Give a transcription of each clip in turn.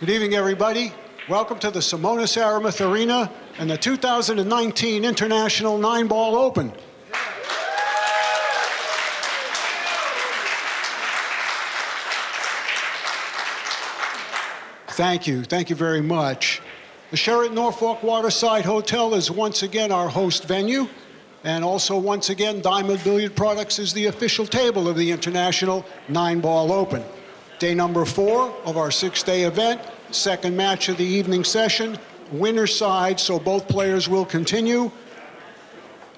Good evening, everybody. Welcome to the Simonis Aramuth Arena and the 2019 International 9-Ball Open. Thank you. Thank you very much. The Sheraton Norfolk Waterside Hotel is once again our host venue. And also, once again, Diamond Billiard Products is the official table of the International 9-Ball Open. Day number 4 of our 6-day event, second match of the evening session, winner's side, so both players will continue.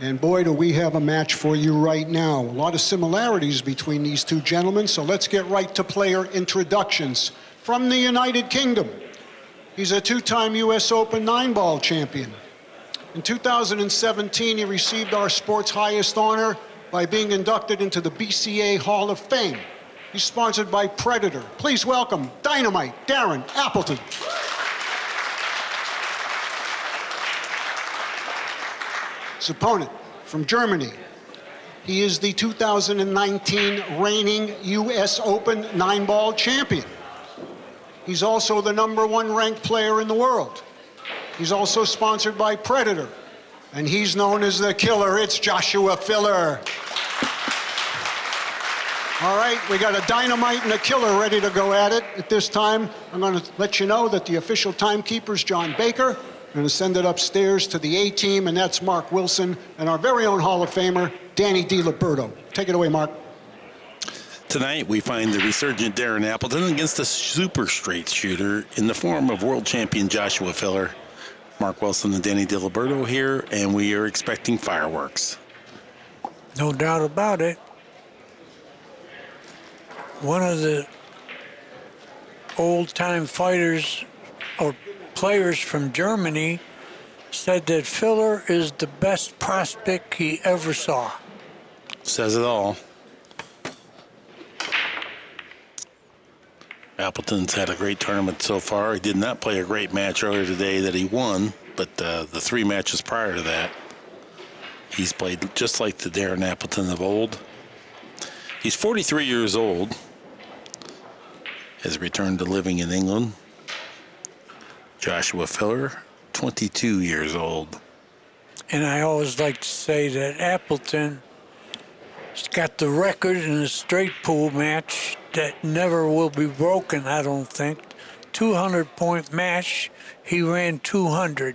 And boy, do we have a match for you right now. A lot of similarities between these two gentlemen, so let's get right to player introductions. From the United Kingdom, he's a 2-time US Open 9-Ball champion. In 2017, he received our sport's highest honor by being inducted into the BCA Hall of Fame. He's sponsored by Predator. Please welcome Dynamite, Darren APPLETON. His opponent from Germany. He is the 2019 reigning US Open 9-Ball champion. He's also the #1 ranked player in the world. He's also sponsored by Predator, and he's known as the killer. It's Joshua FILLER. All right, we got a Dynamite and a killer ready to go at it. At this time, I'm going to let you know that the official timekeeper is John Baker. I'm going to send it upstairs to the A-team, and that's Mark Wilson, and our very own Hall of Famer, Danny DiLiberto. Take it away, Mark. Tonight, we find the resurgent Darren APPLETON against a super straight shooter in the form of world champion Joshua FILLER. Mark Wilson and Danny DiLiberto here, and we are expecting fireworks. No doubt about it. One of the old-time fighters or players from Germany said that FILLER is the best prospect he ever saw. Says it all. APPLETON's had a great tournament so far. He did not play a great match earlier today that he won, but the 3 matches prior to that, he's played just like the Darren APPLETON of old. He's 43 years old, has returned to living in England. Joshua FILLER, 22 years old. And I always like to say that APPLETON has got the record in a straight pool match that never will be broken, I don't think. 200-point match, he ran 200.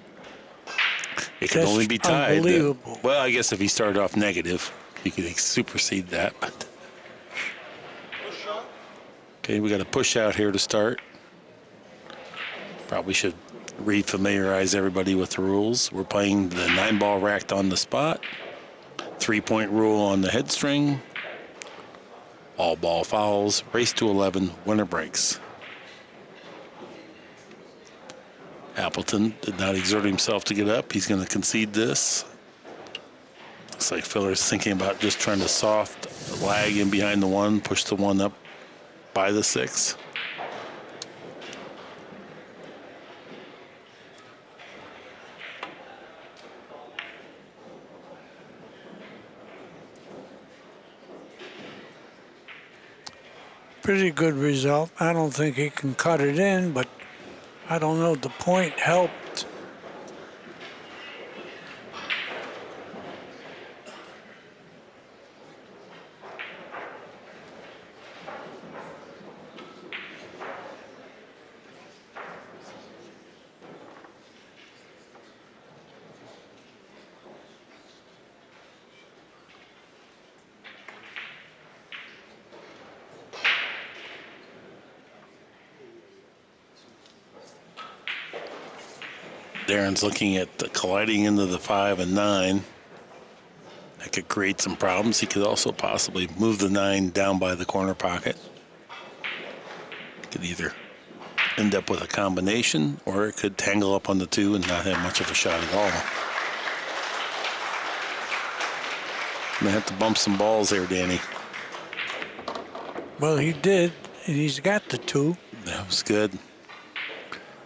It could only be tied. Unbelievable. Well, I guess if he started off negative, he could supersede that. But. Okay, we got a push out here to start. Probably should re-familiarize everybody with the rules. We're playing the 9-ball racked on the spot. 3-point rule on the head string. All ball fouls. Race to 11. Winner breaks. APPLETON did not exert himself to get up. He's going to concede this. Looks like FILLER's thinking about just trying to soft lag in behind the 1, push the 1 up by the 6. Pretty good result. I don't think he can cut it in, but I don't know. The point helped. Darren's looking at colliding into the 5 and 9. That could create some problems. He could also possibly move the 9 down by the corner pocket. Could either end up with a combination, or it could tangle up on the 2 and not have much of a shot at all. May have to bump some balls there, Danny. Well, he did, and he's got the 2. That was good.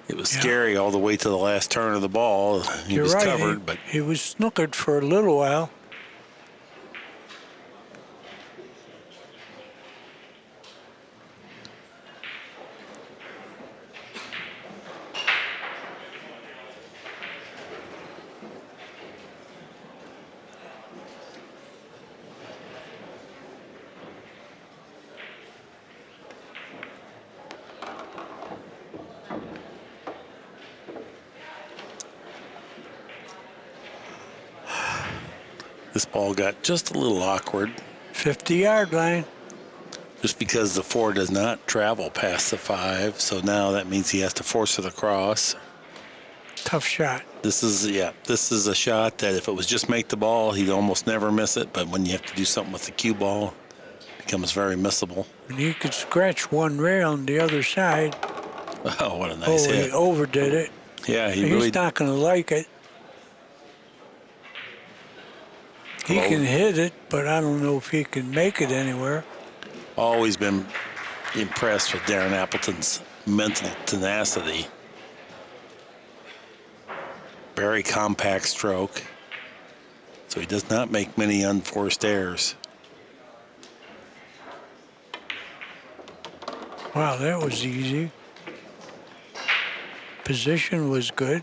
It was scary all the way to the last turn of the ball. He was right. covered, but he was snookered for a little while. This ball got just a little awkward, 50-yard line. just because the 4 does not travel past the 5. So now that means he has to force it across. Tough shot. This is a shot that if it was just make the ball, he'd almost never miss it. But when you have to do something with the cue ball, it becomes very missable. And he could scratch one rail on the other side. Oh, what a nice He hit. overdid it. Yeah, He's really. not going to like it. He Well, can hit it, but I don't know if he can make it anywhere. Always been impressed with Darren Appleton's mental tenacity. Very compact stroke, so he does not make many unforced errors. Wow, that was easy. Position was good.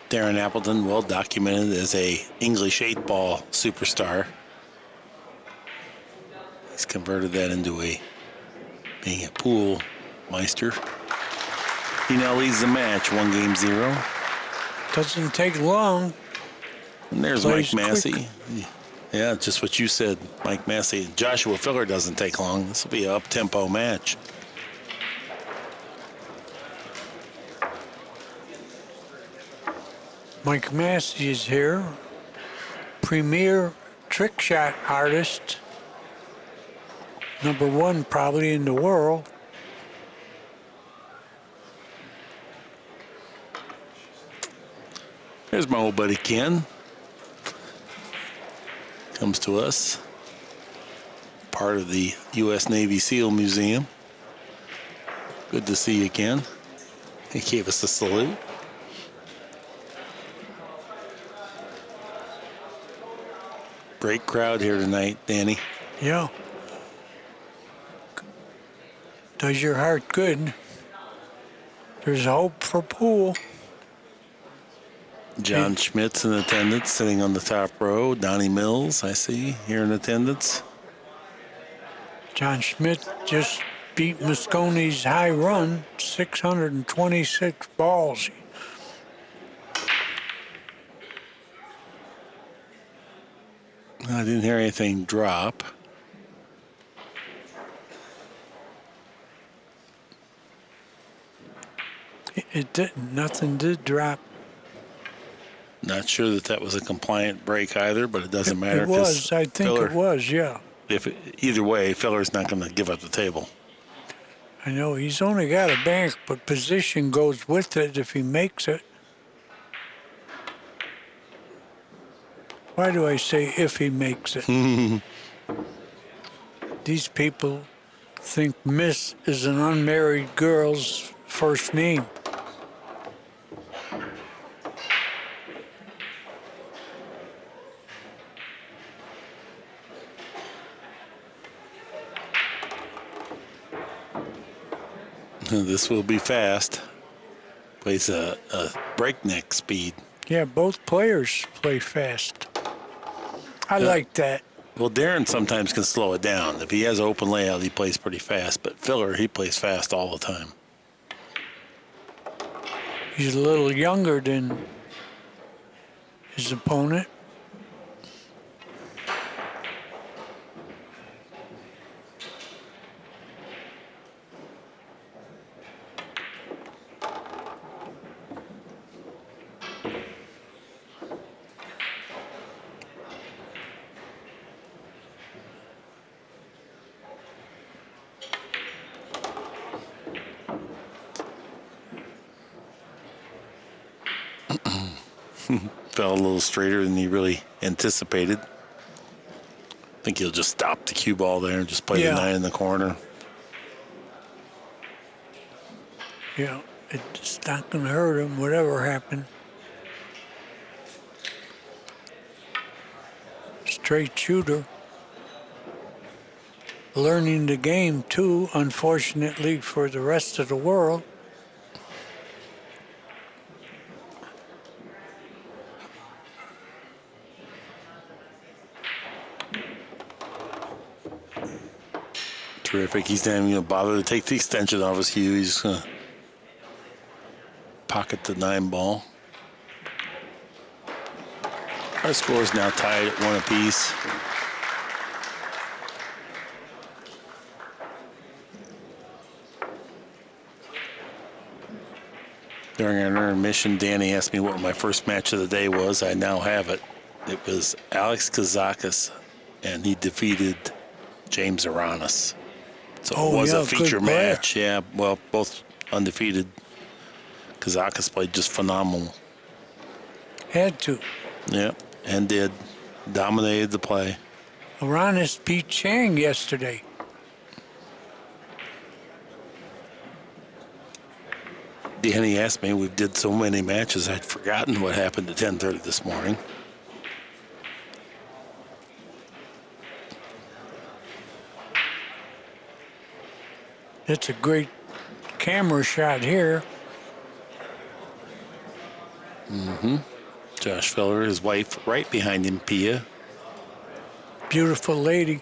Darren Appleton, well documented as a English 8-ball superstar. He's converted that into being a pool meister. He now leads the match, 1-0. Doesn't take long. And there's Plays Mike Massey. quick. Yeah, just what you said, Mike Massey. Joshua Filler doesn't take long. This will be an up-tempo match. Mike Massey is here. Premier trick shot artist. #1 probably in the world. There's my old buddy Ken. Comes to us. Part of the U.S. Navy SEAL Museum. Good to see you, Ken. He gave us a salute. Great crowd here tonight, Danny. Yeah. Does your heart good. There's hope for pool. John Schmidt's in attendance, sitting on the top row. Donnie Mills, I see, here in attendance. John Schmidt just beat Mosconi's high run, 626 balls. I didn't hear anything drop. It didn't. Nothing did drop. Not sure that was a compliant break either, but it doesn't matter. It was. I think it was, yeah. Either way, Filler's not going to give up the table. I know he's only got a bank, but position goes with it if he makes it. Why do I say if he makes it? These people think Miss is an unmarried girl's first name. This will be fast. Plays a breakneck speed. Yeah, both players play fast. I like that. Well, Darren sometimes can slow it down. If he has open layout, he plays pretty fast. But Filler, he plays fast all the time. He's a little younger than his opponent. Fell a little straighter than he really anticipated. I think he'll just stop the cue ball there and just play the 9 in the corner. Yeah, it's not going to hurt him, whatever happened. Straight shooter. Learning the game, too, unfortunately for the rest of the world. Terrific. He's not even going to bother to take the extension off his cue. He's just going to pocket the 9 ball. Our score is now tied at 1 apiece. During our intermission, Danny asked me what my first match of the day was. I now have it. It was Alex Kazakis, and he defeated James Aranis. So it was a feature match. Yeah, well, both undefeated. Kazakis played just phenomenal. Had to. Yeah, and did. Dominated the play. Aranis beat Chang yesterday. Danny asked me, we did so many matches, I'd forgotten what happened at 10:30 this morning. It's a great camera shot here. Josh Filler, his wife, right behind him, Pia. Beautiful lady.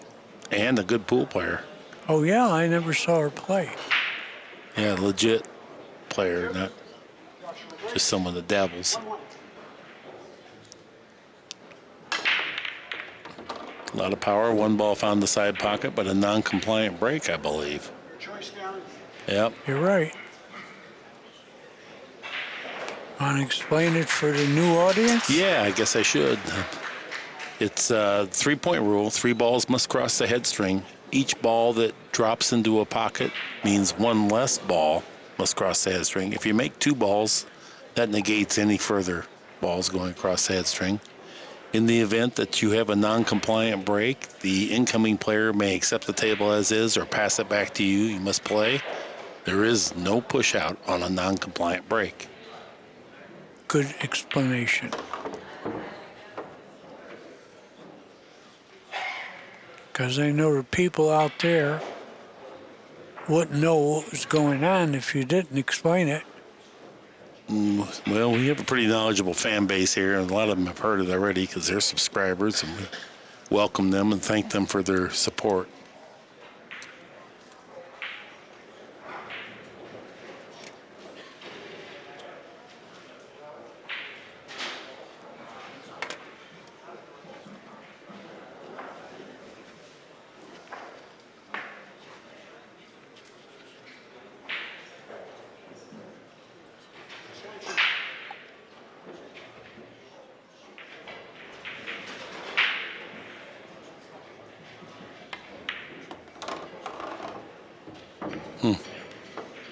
And a good pool player. Oh, yeah, I never saw her play. Yeah, legit player, not just someone that dabbles. A lot of power. 1 ball found the side pocket, but a non-compliant break, I believe. Yep. You're right. Want to explain it for the new audience? Yeah, I guess I should. It's a 3-point rule. 3 balls must cross the head string. Each ball that drops into a pocket means 1 less ball must cross the head string. If you make 2 balls, that negates any further balls going across the head string. In the event that you have a non-compliant break, the incoming player may accept the table as is or pass it back to you. You must play. There is no push out on a non-compliant break. Good explanation. Because I know the people out there wouldn't know what was going on if you didn't explain it. Well, we have a pretty knowledgeable fan base here, and a lot of them have heard it already because they're subscribers, and we welcome them and thank them for their support.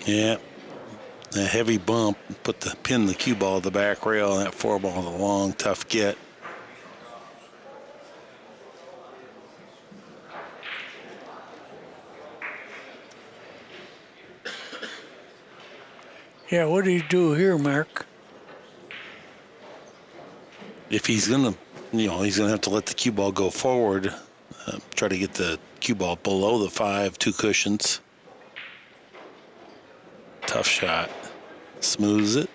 Yeah, a heavy bump put the pin the cue ball at the back rail, and that 4 ball is a long, tough get. Yeah, what do you do here, Mark? If he's gonna, he's gonna have to let the cue ball go forward, try to get the cue ball below the 5, 2 cushions. Tough shot. Smooths it.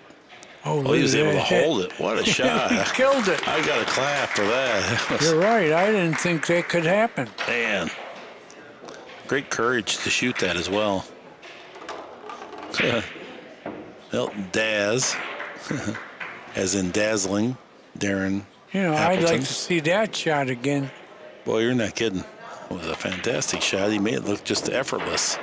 Oh, he was able to hold it. What a shot. He killed it. I got a clap for that. You're right. I didn't think that could happen. Man. Great courage to shoot that as well. Well, Daz, as in dazzling, Darren I'd like Appleton. to see that shot again. Boy, you're not kidding. It was a fantastic shot. He made it look just effortless.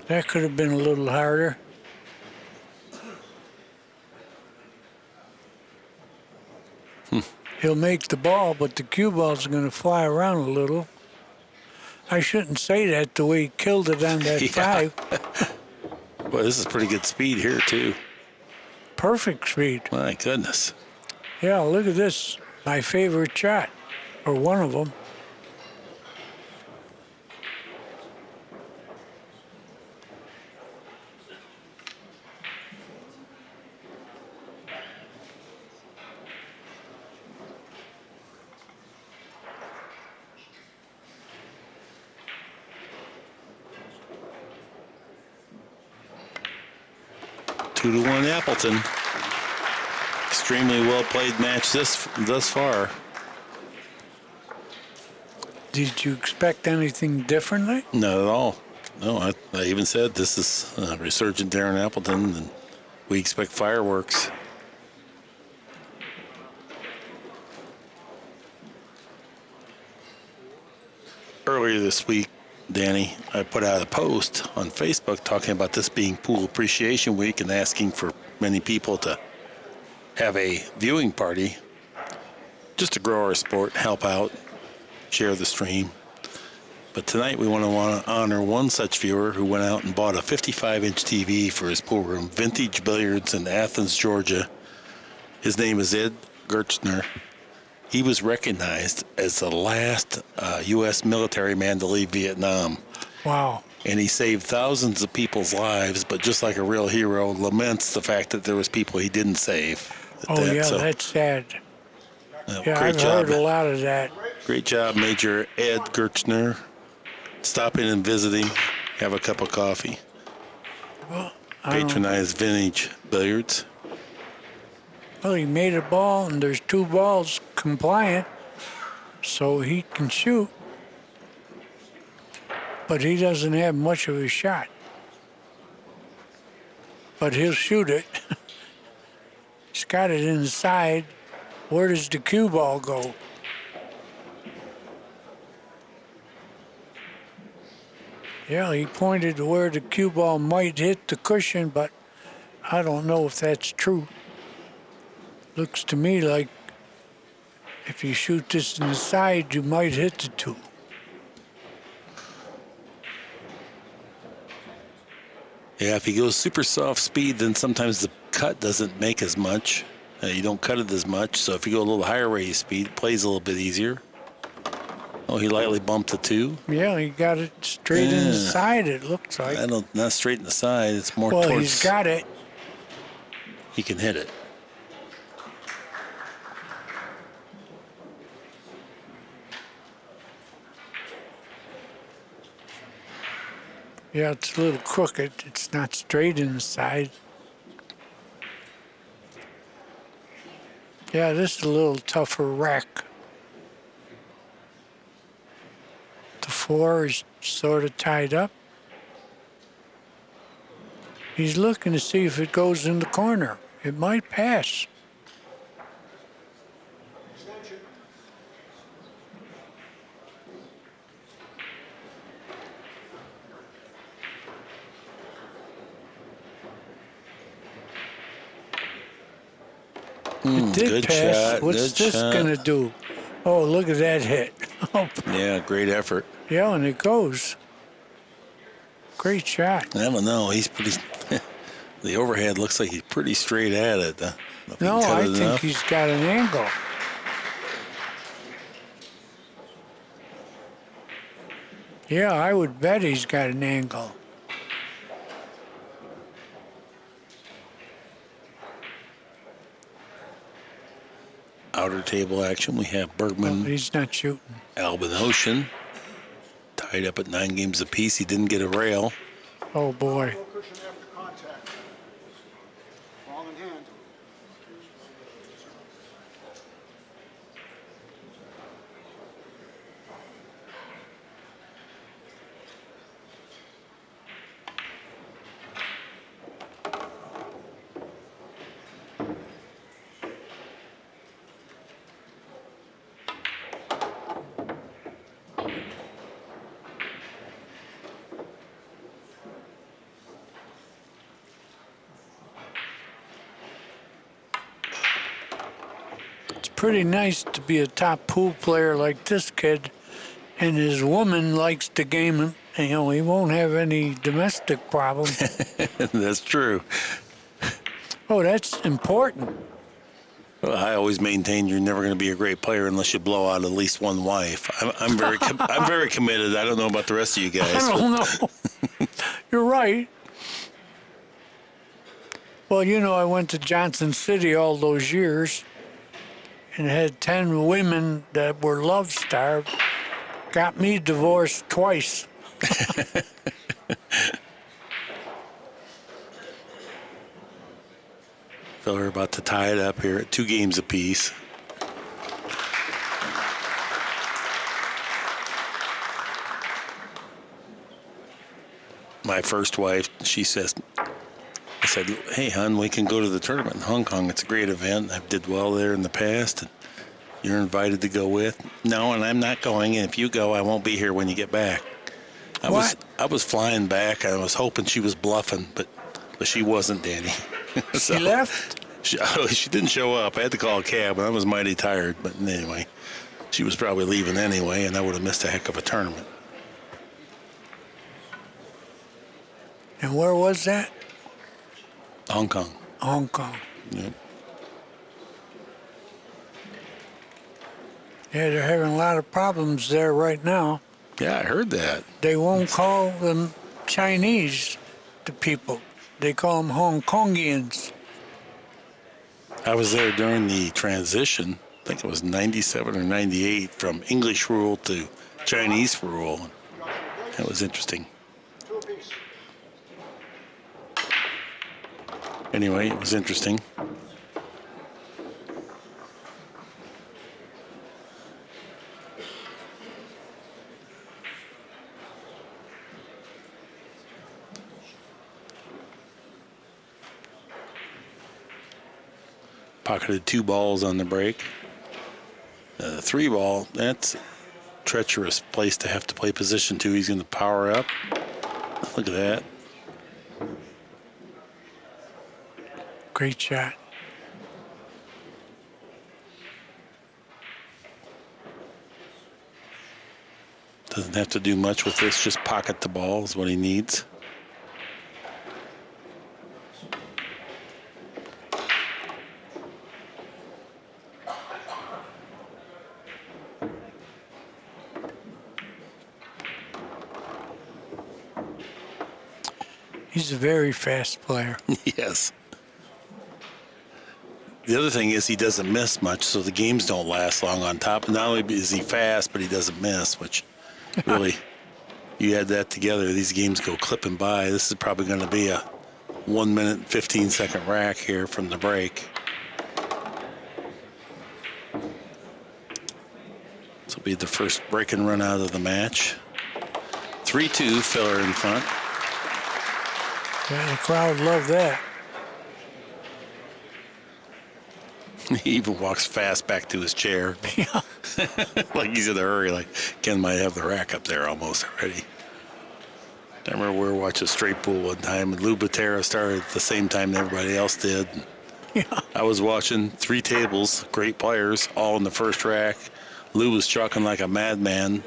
That could have been a little harder. He'll make the ball, but the cue ball's going to fly around a little. I shouldn't say that the way he killed it on that Yeah. 5. Well, this is pretty good speed here, too. Perfect speed. My goodness. Yeah, look at this. My favorite shot, or one of them. Two to one Appleton. Extremely well played match thus far. Did you expect anything differently? Not at all. No, I even said this is resurgent Darren Appleton, and we expect fireworks. Earlier this week, Danny, I put out a post on Facebook talking about this being Pool Appreciation Week and asking for many people to have a viewing party just to grow our sport, help out, share the stream. But tonight we want to honor one such viewer who went out and bought a 55-inch TV for his pool room, Vintage Billiards in Athens, Georgia. His name is Ed Gertzner. He was recognized as the last U.S. military man to leave Vietnam. Wow. And he saved thousands of people's lives, but just like a real hero, laments the fact that there was people he didn't save. That's sad. Yeah, great I've job. heard a lot of that. Great job, Major Ed Gertzner. Stop in and visit him. Have a cup of coffee. Well, Patronize Vintage Billiards. Well, he made a ball, and there's 2 balls compliant, so he can shoot. But he doesn't have much of a shot. But he'll shoot it. He's got it inside. Where does the cue ball go? Yeah, he pointed to where the cue ball might hit the cushion, but I don't know if that's true. Looks to me like if you shoot this in the side, you might hit the 2. Yeah, if he goes super soft speed, then sometimes the cut doesn't make as much. You don't cut it as much. So if you go a little higher rate of speed, it plays a little bit easier. Oh, he lightly bumped the 2. Yeah, he got it straight in the side, it looks like. Not straight in the side. It's more Well, towards. he's got it. He can hit it. Yeah, it's a little crooked. It's not straight in the side. Yeah, this is a little tougher rack. The 4 is sort of tied up. He's looking to see if it goes in the corner. It might pass. It did good pass. shot, What's good this shot. going to do? Oh, look at that hit. Oh, Yeah, great effort. yeah, and it goes. Great shot. I don't know. He's pretty. The overhead looks like he's pretty straight at it. No, I think enough. he's got an angle. Yeah, I would bet he's got an angle. Outer table action. We have Oh, Bergman, he's not shooting. Albin Ocean, tied up at 9 games apiece. He didn't get a rail. Oh, boy. No cushion after contact. Ball in hand. pretty nice to be a top pool player like this kid, and his woman likes the game, and he won't have any domestic problems. That's true. Oh, that's important. Well, I always maintain you're never going to be a great player unless you blow out at least one wife. I'm very I'm very committed. I don't know about the rest of you guys. I don't know. You're right. Well, I went to Johnson City all those years and had 10 women that were love-starved. Got me divorced twice. Filler about to tie it up here at 2 games apiece. My first wife, she says, I said, hey, hon, we can go to the tournament in Hong Kong. It's a great event. I did well there in the past. And you're invited to go with. No, and I'm not going. And if you go, I won't be here when you get back. I was flying back. I was hoping she was bluffing, but she wasn't, Danny. So, she left? She didn't show up. I had to call a cab, and I was mighty tired. But anyway, she was probably leaving anyway, and I would have missed a heck of a tournament. And where was that? Hong Kong. Hong Kong. Yep. Yeah, they're having a lot of problems there right now. Yeah, I heard that. They won't call them Chinese, the people. They call them Hong Kongians. I was there during the transition. I think it was 97 or 98 from English rule to Chinese rule. That was interesting. Anyway, it was interesting. Pocketed 2 balls on the break. 3 ball, that's a treacherous place to have to play position to. He's going to power up. Look at that. Great shot. Doesn't have to do much with this, just pocket the ball is what he needs. He's a very fast player. Yes. The other thing is he doesn't miss much, so the games don't last long on top. Not only is he fast, but he doesn't miss, which really, you add that together, these games go clipping by. This is probably going to be a 1 minute, 15-second rack here from the break. This will be the first break and run out of the match. 3-2, Filler in front. Yeah, the crowd loved that. He even walks fast back to his chair. Yeah. Like he's in a hurry, like Ken might have the rack up there almost already. I remember we were watching straight pool one time, and Lou Botera started at the same time that everybody else did. Yeah. I was watching 3 tables, great players, all in the first rack. Lou was chucking like a madman,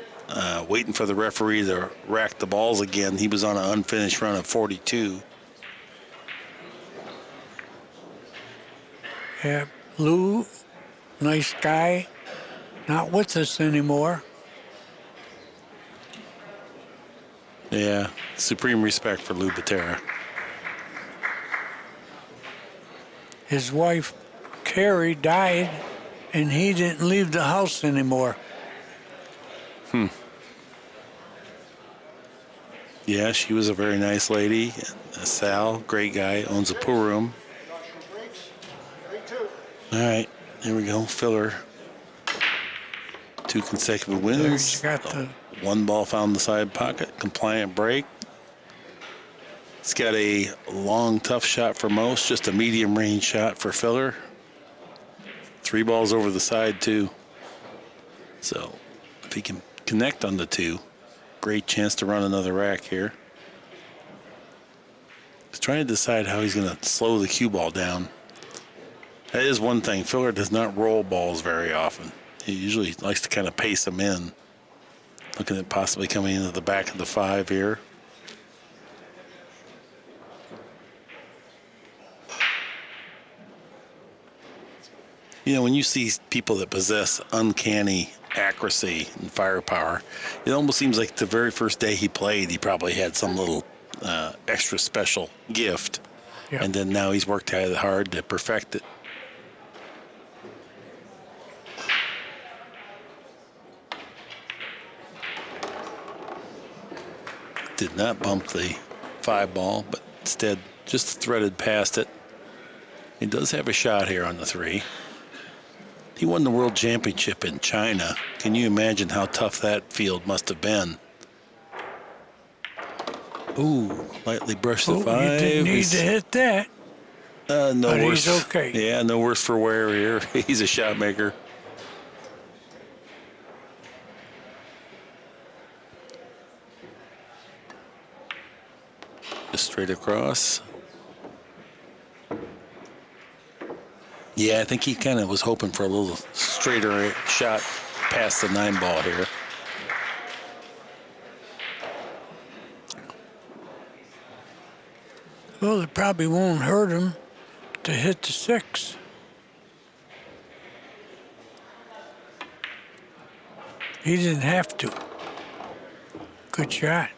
waiting for the referee to rack the balls again. He was on an unfinished run of 42. Yeah, Lou, nice guy, not with us anymore. Yeah, supreme respect for Lou Botera. His wife, Carrie, died, and he didn't leave the house anymore. Yeah, she was a very nice lady. Sal, great guy, owns a pool room. All right, here we go, Filler. 2 consecutive wins. He's got the 1 ball found the side pocket, compliant break. He's got a long, tough shot for most, just a medium range shot for Filler. 3 balls over the side, too. So if he can connect on the 2, great chance to run another rack here. He's trying to decide how he's going to slow the cue ball down. That is one thing. Filler does not roll balls very often. He usually likes to kind of pace them in. Looking at possibly coming into the back of the 5 here. You know, when you see people that possess uncanny accuracy and firepower, it almost seems like the very first day he played, he probably had some little extra special gift. Yep. And then now he's worked hard to perfect it. Did not bump the 5 ball, but instead just threaded past it. He does have a shot here on the 3. He won the World Championship in China. Can you imagine how tough that field must have been? Ooh, lightly brushed the 5. You didn't need to hit that. No but worse. He's okay. Yeah, no worse for wear here. He's a shot maker. Just straight across. Yeah, I think he kind of was hoping for a little straighter shot past the 9 ball here. Well, it probably won't hurt him to hit the 6. He didn't have to. Good shot.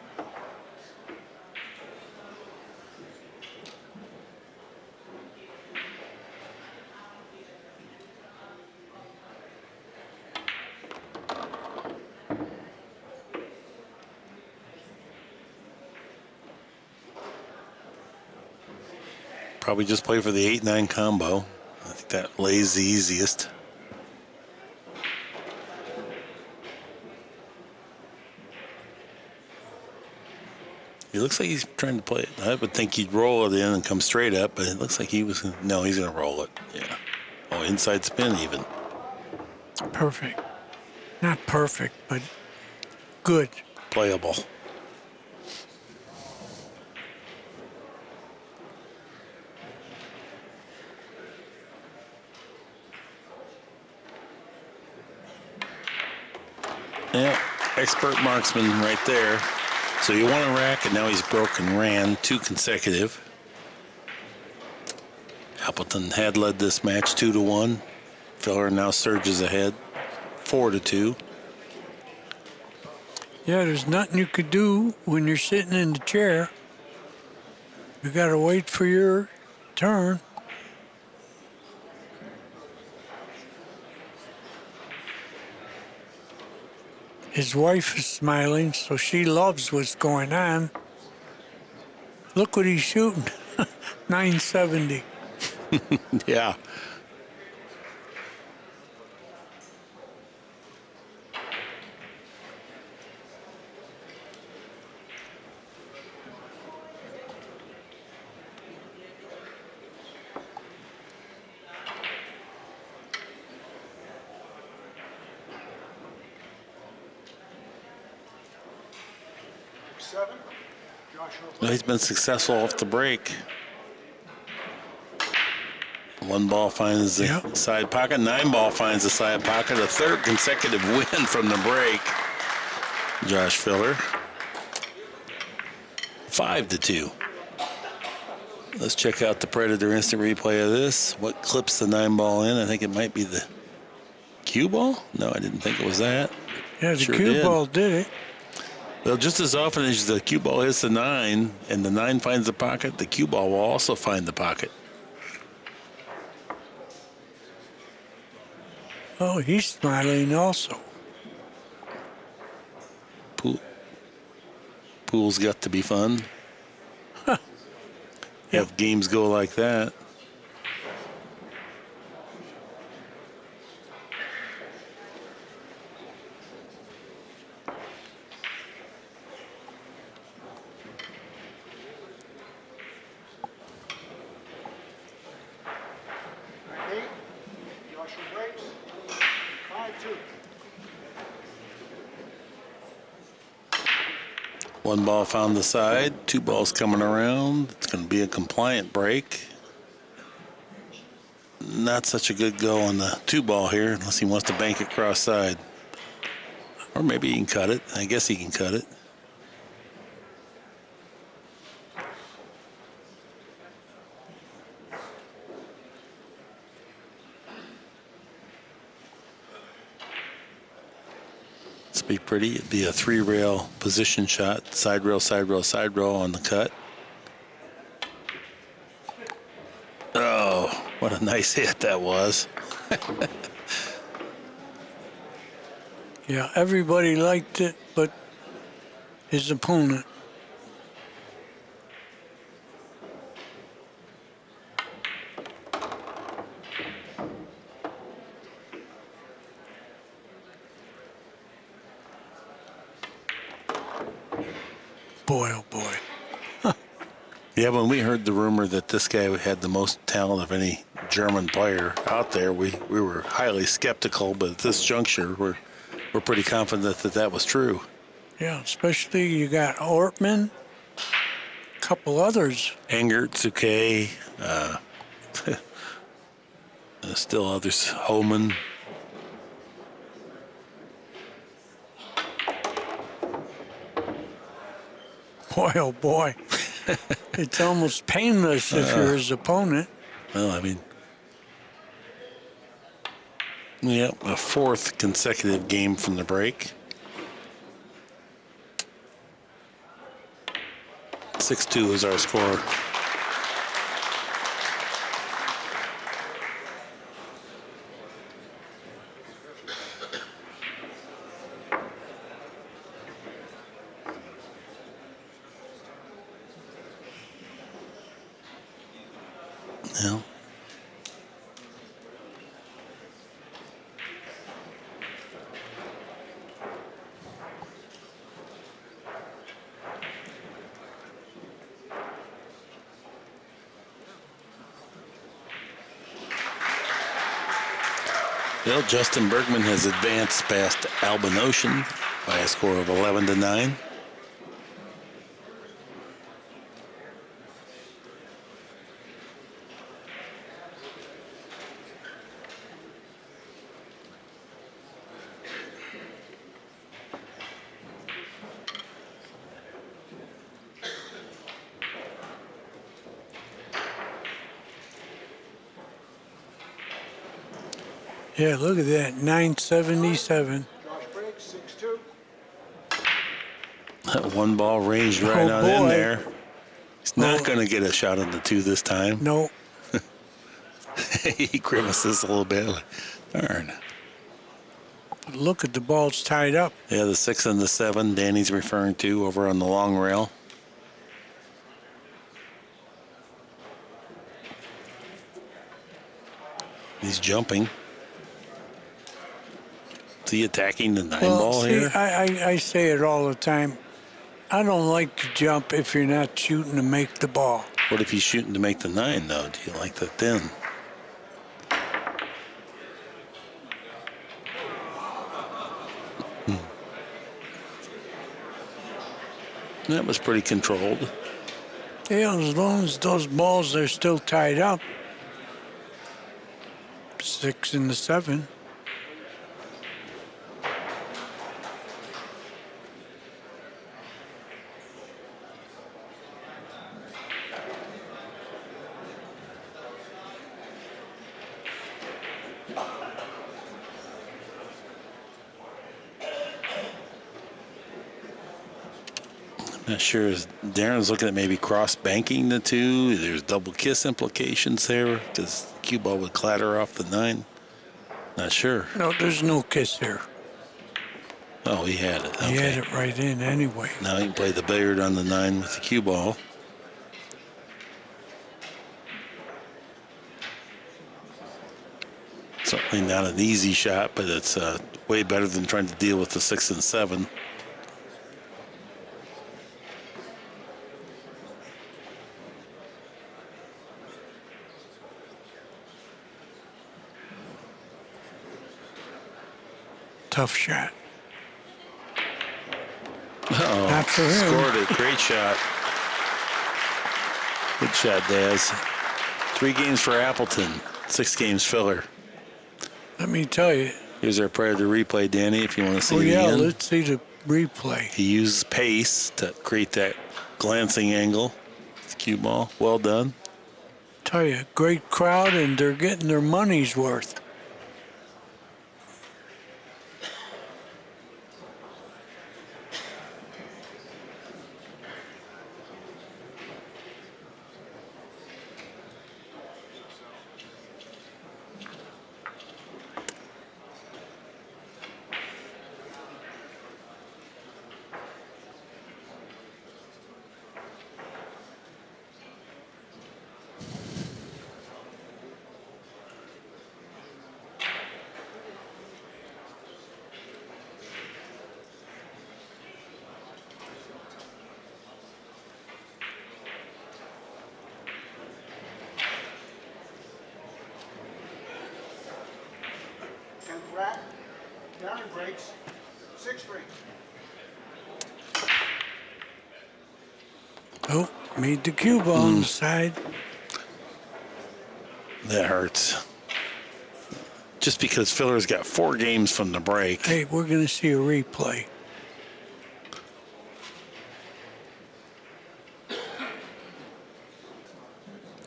Probably just play for the 8-9 combo. I think that lays the easiest. He looks like he's trying to play it. I would think he'd roll it in and come straight up, but it looks like he was. No, he's going to roll it. Yeah. Oh, inside spin even. Perfect. Not perfect, but good. Playable. Yeah, expert marksman right there. So you won a rack, and now he's broken ran 2 consecutive. Appleton had led this match 2-1. Filler now surges ahead 4-2. Yeah, there's nothing you could do when you're sitting in the chair. You got to wait for your turn. His wife is smiling, so she loves what's going on. Look what he's shooting. 970. Yeah. Well, he's been successful off the break. 1 ball finds the side pocket. 9 ball finds the side pocket. A 3rd consecutive win from the break. Josh Filler. 5-2. Let's check out the Predator instant replay of this. What clips the 9 ball in? I think it might be the cue ball. No, I didn't think it was that. Yeah, the cue ball did it. Well, just as often as the cue ball hits the 9 and the 9 finds the pocket, the cue ball will also find the pocket. Oh, he's smiling also. Pool's got to be fun. Have games go like that. One ball found the side, 2 balls coming around. It's going to be a compliant break. not such a good go on the 2-ball here unless he wants to bank it cross side. Or maybe he can cut it. I guess he can cut it. This would be pretty. It'd be a 3-rail position shot. Side rail, side rail, side rail on the cut. Oh, what a nice hit that was. Yeah, everybody liked it, but his opponent. Boy, oh boy. Yeah, when we heard the rumor that this guy had the most talent of any German player out there, we were highly skeptical, but at this juncture, we're pretty confident that that was true. Yeah, especially you got Ortman, a couple others. Engert's okay. Still others. Homan. Boy, oh boy. It's almost painless if you're his opponent. Well, I mean, yeah, a 4th consecutive game from the break. 6-2 is our score. Yeah. Well, Justin Bergman has advanced past Albin Ocean by a score of 11-9. Yeah, look at that, 977. Josh Briggs, 6-2. That 1-ball ranged right on in there. He's not going to get a shot on the 2 this time. No. He grimaces a little bit. Darn. But look at the ball's tied up. Yeah, the 6 and the 7 Danny's referring to over on the long rail. He's jumping. Is he attacking the 9-ball see, here? I say it all the time. I don't like to jump if you're not shooting to make the ball. What if he's shooting to make the 9, though? Do you like that then? That was pretty controlled. Yeah, as long as those balls are still tied up. 6 and the 7. Not sure. Darren's looking at maybe cross-banking the 2. There's double kiss implications there because cue ball would clatter off the 9. Not sure. No, there's no kiss here. Oh, he had it. Okay. He had it right in anyway. Now he can play the billiard on the 9 with the cue ball. Certainly not an easy shot, but it's way better than trying to deal with the 6 and 7. Tough shot. Oh, Not for him. scored it. Great shot. Good shot, Daz. 3 games for Appleton. 6 games filler. Let me tell you. Here's our Predator replay, Danny, if you want to see Oh, it yeah, again. let's see the replay. He used pace to create that glancing angle. It's a cue ball. Well done. Tell you, great crowd, and they're getting their money's worth. And rack, Darren breaks, 6-3. Oh, made the cue ball on the side. That hurts. Just because Filler's got 4 games from the break. Hey, we're going to see a replay.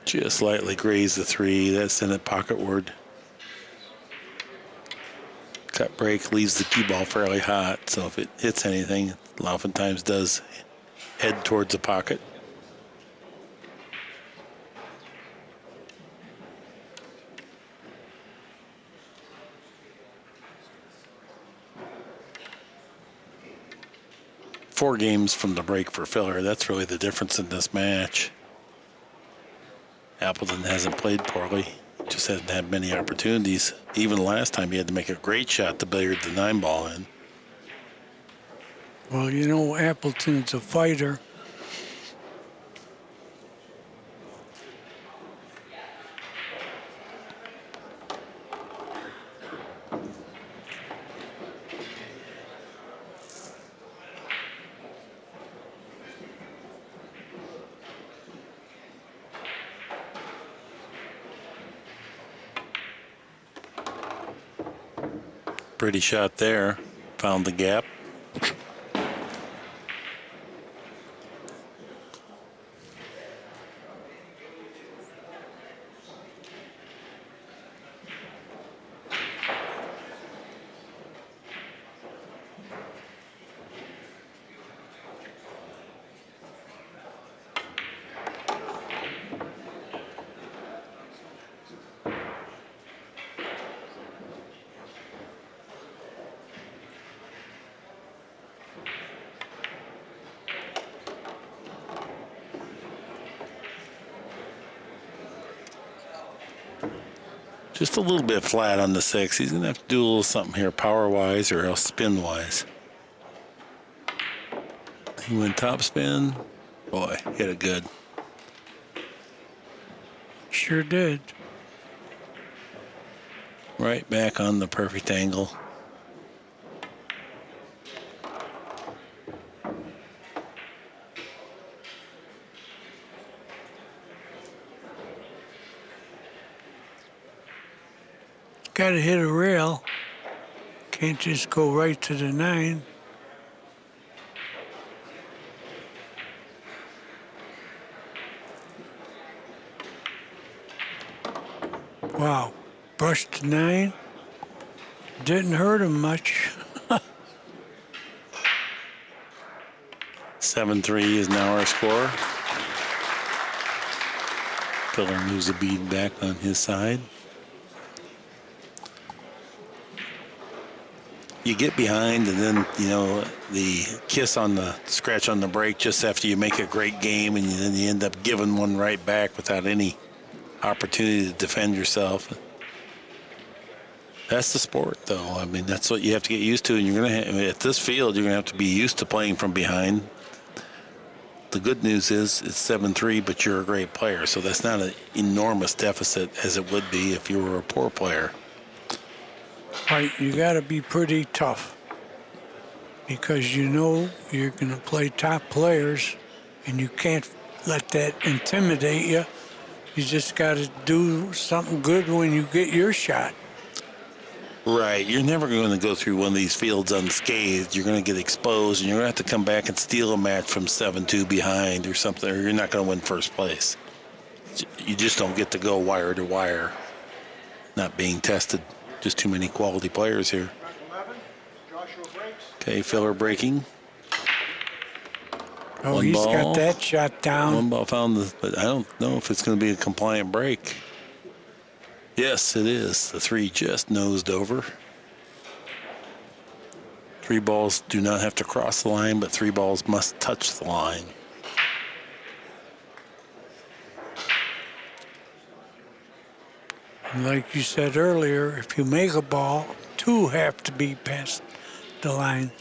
Just slightly grazed the 3. That's in it pocketward. Cut break leaves the cue ball fairly hot, so if it hits anything, it oftentimes does head towards the pocket. Four games from the break for Filler. That's really the difference in this match. Appleton hasn't played poorly. Just hasn't had many opportunities. Even last time he had to make a great shot to billiard the 9-ball in. Well, you know, Appleton's a fighter. Pretty shot there. Found the gap. Just a little bit flat on the 6. He's going to have to do a little something here power-wise or else spin-wise. He went top spin. Boy, hit it good. Sure did. Right back on the perfect angle. Got to hit a rail. Can't just go right to the 9. Wow. Brushed the 9. Didn't hurt him much. 7-3 is now our score. Filler moves a bead back on his side. You get behind, and then, you know, the kiss on the scratch on the break just after you make a great game, and then you end up giving one right back without any opportunity to defend yourself. That's the sport, though. I mean, that's what you have to get used to, and you're going to at this field, you're going to have to be used to playing from behind. The good news is it's 7-3, but you're a great player, so that's not an enormous deficit as it would be if you were a poor player. Right, you got to be pretty tough because you know you're going to play top players and you can't let that intimidate you You just got to do something good when you get your shot. Right. You're never going to go through one of these fields unscathed. You're going to get exposed, and you're going to have to come back and steal a match from 7-2 behind or something, or you're not going to win first place. You just don't get to go wire to wire, not being tested. Just too many quality players here. Okay, Filler breaking. Oh, One he's ball. got that shot down. One ball found, but I don't know if it's going to be a compliant break. Yes, it is. The 3 just nosed over. 3 balls do not have to cross the line, but 3 balls must touch the line. And like you said earlier, if you make a ball, 2 have to be past the line.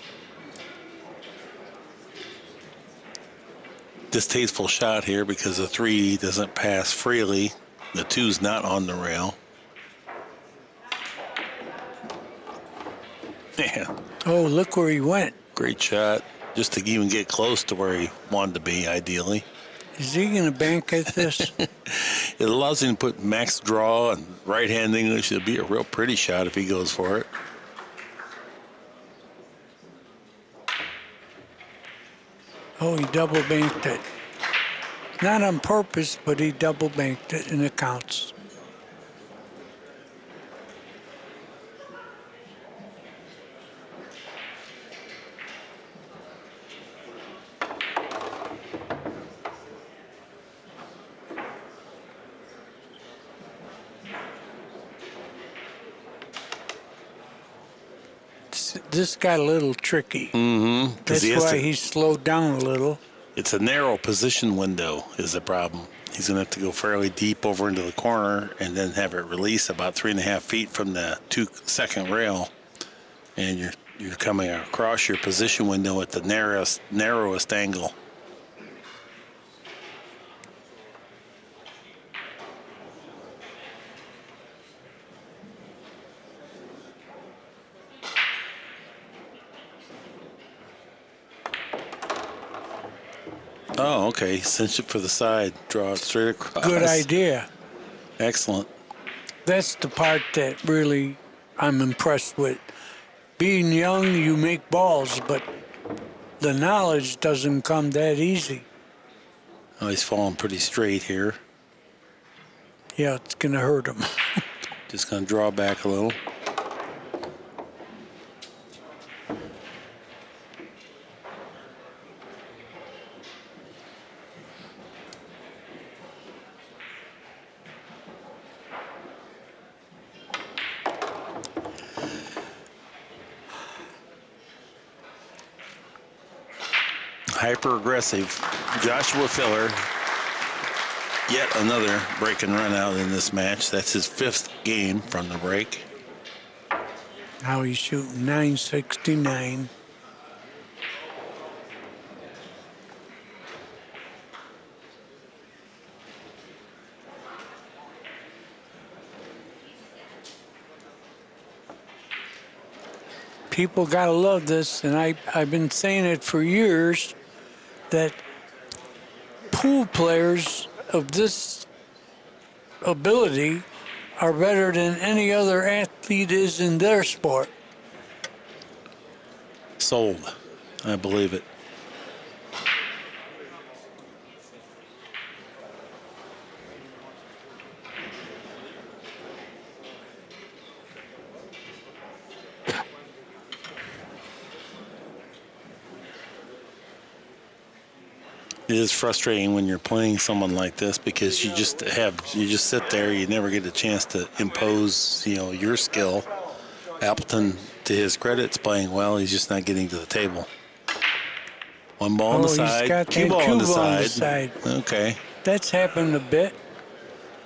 Distasteful shot here because the 3 doesn't pass freely. The 2's not on the rail. Man, Oh, look where he went. great shot. Just to even get close to where he wanted to be, ideally. Is he going to bank at this? It allows him to put max draw and right-hand English. It'll be a real pretty shot if he goes for it. Oh, he double banked it. Not on purpose, but he double banked it, and it counts. This got a little tricky. Mm-hmm. That's why he slowed down a little. It's a narrow position window is the problem. He's going to have to go fairly deep over into the corner and then have it release about 3.5 feet from the second rail. And you're coming across your position window at the narrowest angle. Oh, okay. Cinch it for the side. Draw it straight across. Good idea. Excellent. That's the part that really I'm impressed with. Being young, you make balls, but the knowledge doesn't come that easy. Oh, he's falling pretty straight here. Yeah, it's going to hurt him. Just going to draw back a little. Hyper aggressive. Joshua Filler. Yet another break and run out in this match. That's his 5th game from the break. Now he's shooting .969. People gotta love this, and I've been saying it for years, that pool players of this ability are better than any other athlete is in their sport. Sold. I believe it. It is frustrating when you're playing someone like this because you just sit there. You never get a chance to impose, your skill. Appleton, to his credit, is playing well. He's just not getting to the table. One ball on the side, He's got cue that ball cue on the ball on the side. side. Okay. That's happened a bit.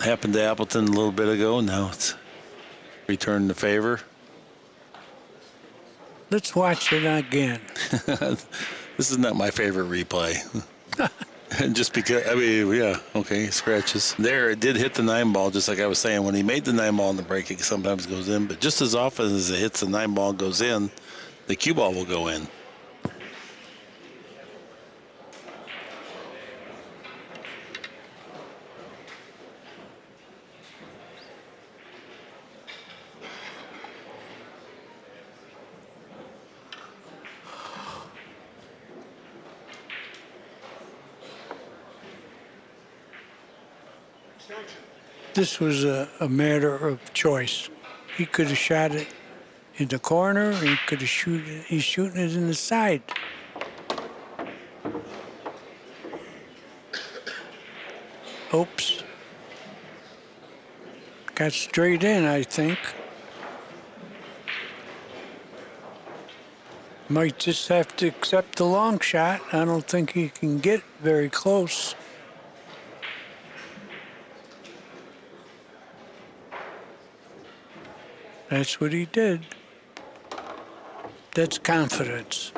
Happened to Appleton a little bit ago. Now it's returned the favor. Let's watch it again. This is not my favorite replay. Just because, okay, scratches. There, it did hit the 9 ball, just like I was saying. When he made the 9 ball in the break, it sometimes goes in. But just as often as it hits the 9 ball and goes in, the cue ball will go in. This was a matter of choice. He could have shot it in the corner. He could have he's shooting it in the side. Oops. Got straight in, I think. Might just have to accept the long shot. I don't think he can get very close. That's what he did. That's confidence.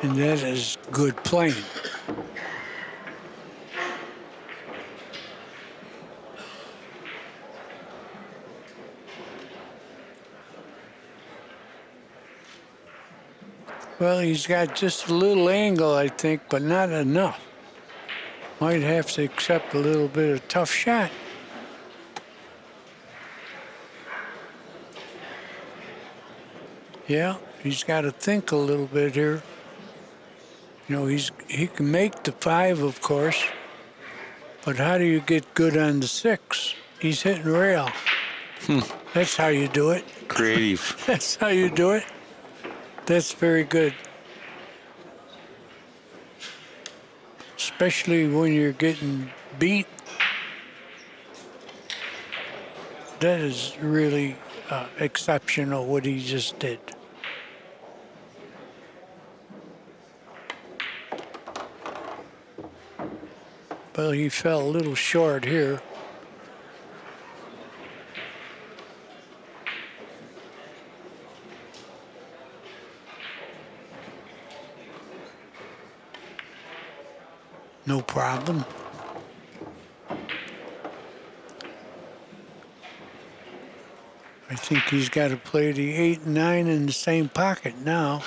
And that is good playing. Well, he's got just a little angle, I think, but not enough. Might have to accept a little bit of tough shot. Yeah, he's got to think a little bit here. You know, he can make the 5, of course, but how do you get good on the 6? He's hitting rail. That's how you do it. Creative. That's how you do it. That's very good. Especially when you're getting beat. That is really exceptional what he just did. Well, he fell a little short here. No problem. I think he's got to play the 8 and 9 in the same pocket now.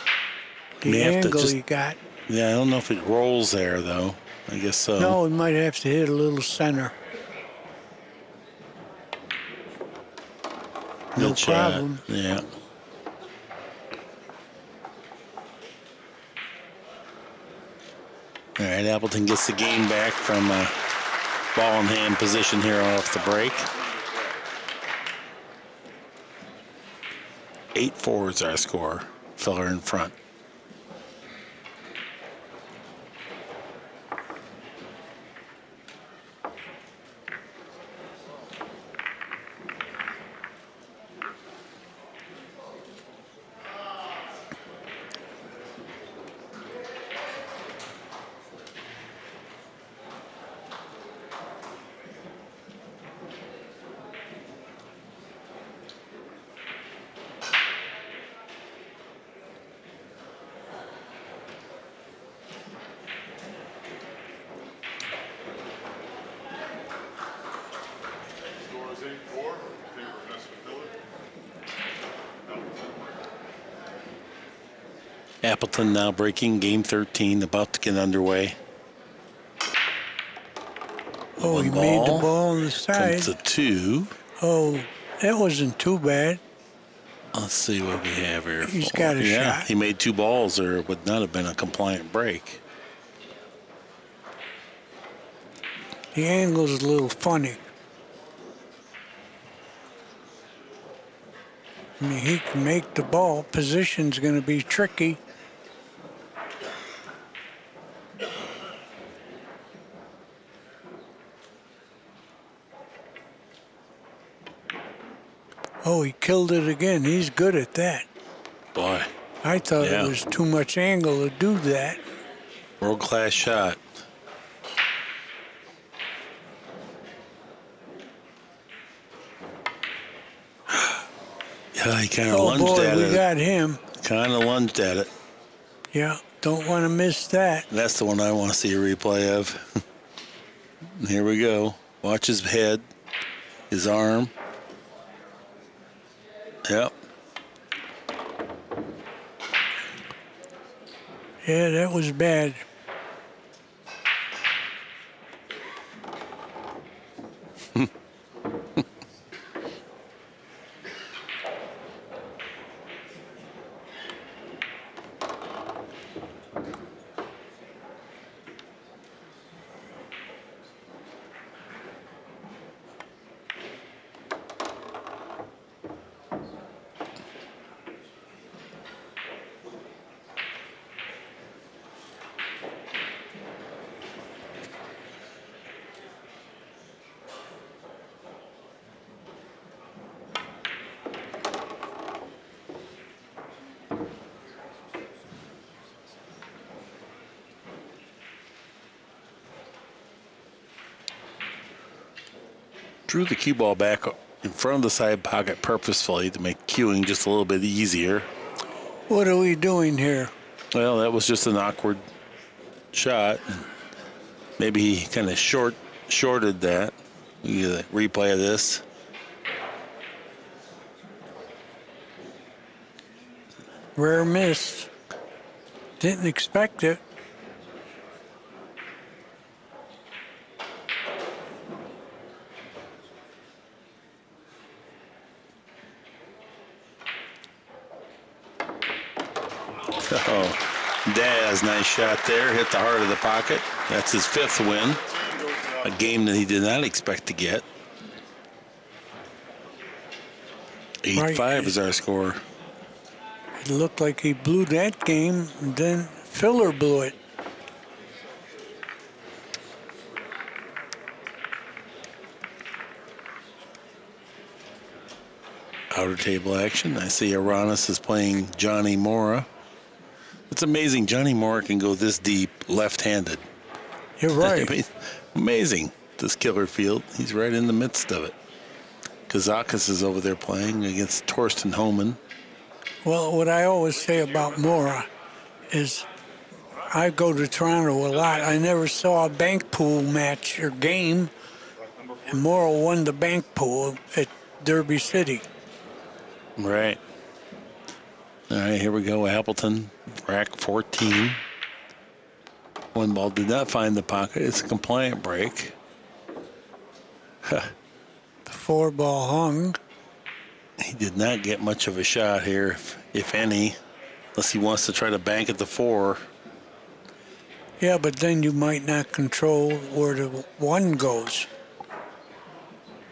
The angle he got. Yeah, I don't know if it rolls there, though. I guess so. No, he might have to hit a little center. No problem. Yeah. All right, Appleton gets the game back from ball in hand position here off the break. 8-4 is our score. Filler in front. Appleton now breaking game 13, about to get underway. Oh, he made the ball on the side. Comes a 2. Oh, that wasn't too bad. Let's see what we have here. He's got a shot. He made 2 balls, or it would not have been a compliant break. The angle's a little funny. I mean, he can make the ball. Position's going to be tricky. Oh, he killed it again. He's good at that. Boy. I thought it was too much angle to do that. World-class shot. Yeah, he kind of lunged at it. We got him. Kind of lunged at it. Yeah, don't want to miss that. That's the one I want to see a replay of. Here we go. Watch his head, his arm. Yep. Yeah, that was bad. Drew the cue ball back in front of the side pocket purposefully to make cueing just a little bit easier. What are we doing here? Well, that was just an awkward shot. Maybe he kind of shorted that. We get a replay of this. Rare miss. Didn't expect it. Oh, Daz, nice shot there. Hit the heart of the pocket. That's his 5th win. A game that he did not expect to get. 8-5 is our score. It looked like he blew that game, and then Filler blew it. Outer table action. I see Aranis is playing Johnny Mora. It's amazing Johnny Mora can go this deep left-handed. You're right. I mean, amazing, this killer field. He's right in the midst of it. Kazakis is over there playing against Torsten Homan. Well, what I always say about Mora is I go to Toronto a lot. I never saw a bank pool match or game, and Mora won the bank pool at Derby City. Right. All right, here we go. Appleton, rack 14. One ball did not find the pocket. It's a compliant break. The 4-ball hung. He did not get much of a shot here, if any, unless he wants to try to bank at the 4. Yeah, but then you might not control where the 1 goes.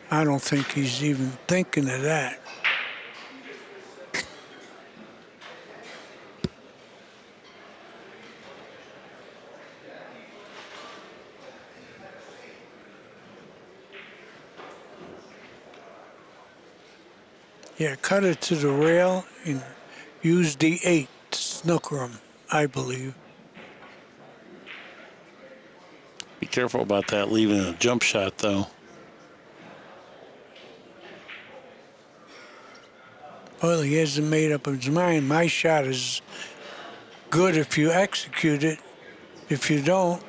I don't think he's even thinking of that. Yeah, cut it to the rail and use the 8 to snooker him, I believe. Be careful about that, leaving a jump shot, though. Well, he hasn't made up his mind. My shot is good if you execute it. If you don't,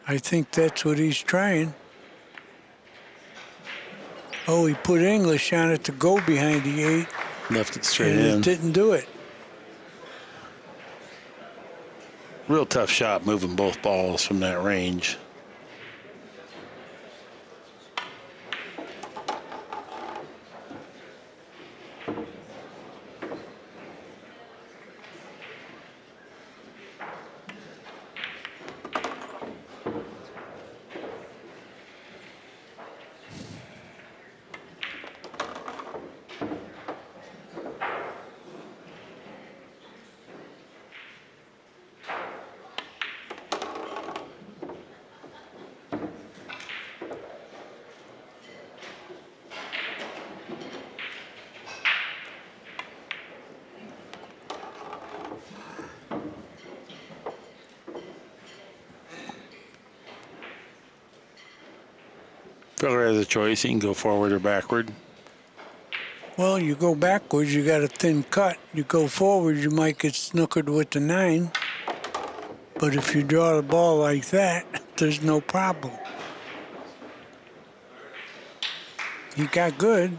I think that's what he's trying. Oh, he put English on it to go behind the 8. Left it straight and in. it didn't do it. Real tough shot moving both balls from that range. Filler has a choice. He can go forward or backward. Well, you go backwards, you got a thin cut. You go forward, you might get snookered with the 9. But if you draw the ball like that, there's no problem. He got good.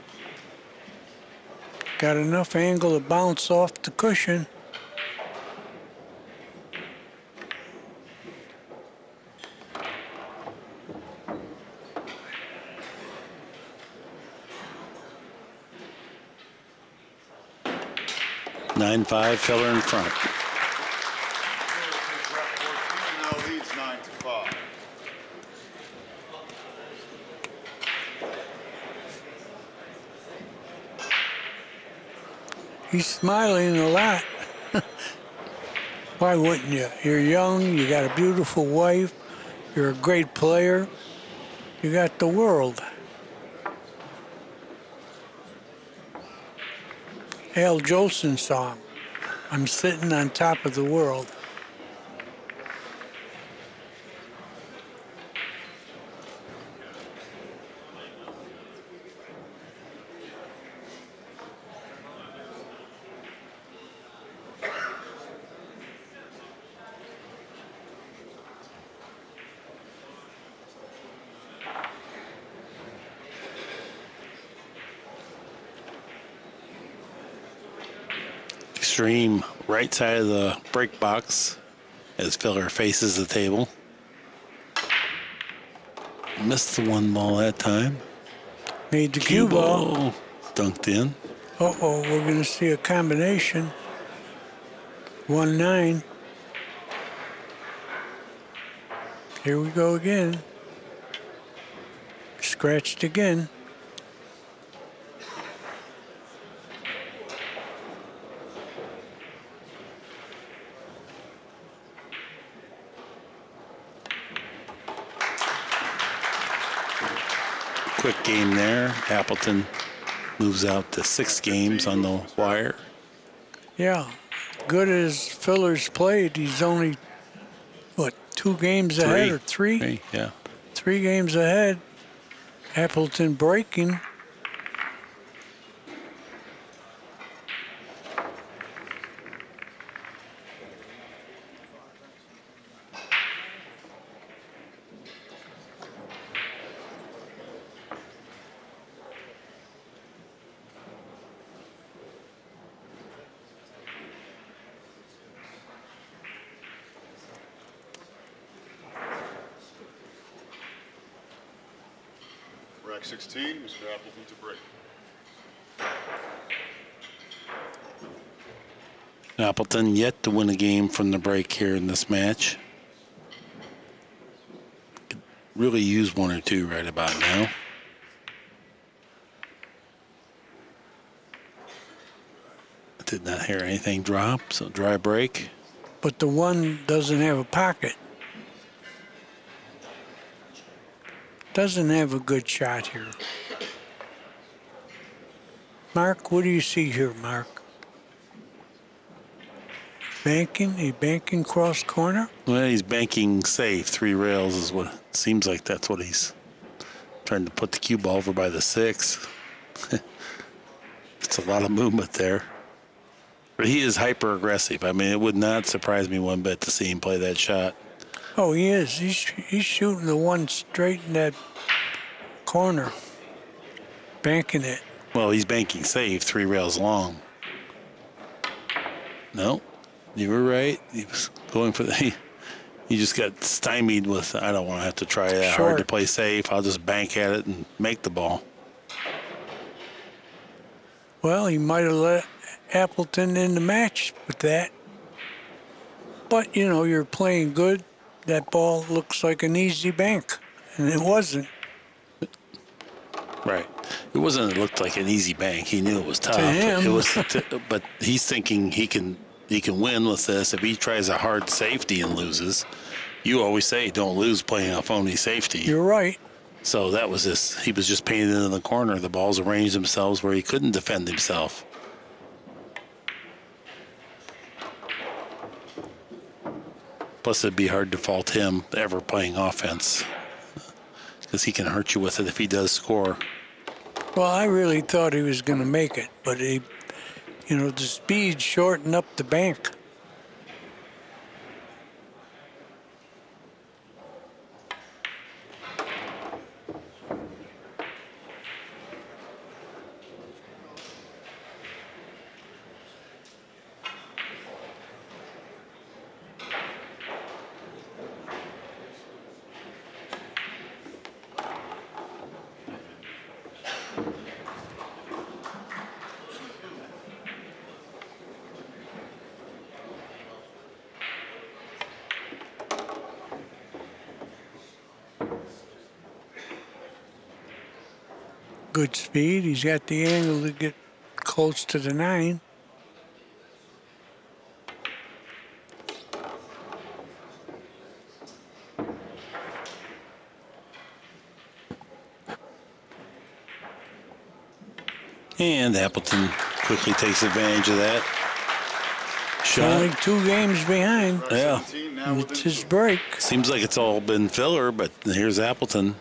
Got enough angle to bounce off the cushion. 9-5, Filler in front. Now leads 9-5. He's smiling a lot. Why wouldn't you? You're young, you got a beautiful wife, you're a great player, you got the world. Al Jolson song, I'm sitting on top of the world. extreme right side of the break box as Filler faces the table. Missed the one ball that time. Made the cue ball. Dunked in. Uh-oh, we're going to see a combination. 1-9. Here we go again. Scratched again. Quick game there. Appleton moves out to 6 games on the wire. Yeah, good as Filler's played, he's only, what, 2 games ahead or 3? 3, yeah. 3 games ahead. Appleton breaking. Rack 16, Mr. Appleton to break. Appleton yet to win a game from the break here in this match. Could really use 1 or 2 right about now. Did not hear anything drop, so dry break. But the one doesn't have a pocket. Doesn't have a good shot here. Mark, what do you see here, Mark? Banking, a banking cross corner? Well, he's banking safe. 3 rails is what it seems like. That's what he's trying to put the cue ball over by the 6. It's a lot of movement there. But he is hyper aggressive. I mean, it would not surprise me one bit to see him play that shot. Oh, he is. He's shooting the one straight in that corner, banking it. Well, he's banking safe, 3 rails long. No, you were right. He was going for the. He just got stymied with. I don't want to have to try that hard to play safe. I'll just bank at it and make the ball. Well, he might have let Appleton in the match with that. But, you know, you're playing good. That ball looks like an easy bank, and it wasn't. Right. It wasn't. It looked like an easy bank. He knew it was tough. To him. It was, but he's thinking he can win with this. If he tries a hard safety and loses, you always say don't lose playing a phony safety. You're right. So that was this. He was just painted in the corner. The balls arranged themselves where he couldn't defend himself. Plus, it'd be hard to fault him ever playing offense because he can hurt you with it if he does score. Well, I really thought he was going to make it, but he, you know, the speed shortened up the bank. Good speed. He's got the angle to get close to the 9. And Appleton quickly takes advantage of that shot. Only 2 games behind. Yeah. 17 now It's within his 2. break. Seems like it's all been filler, but here's Appleton.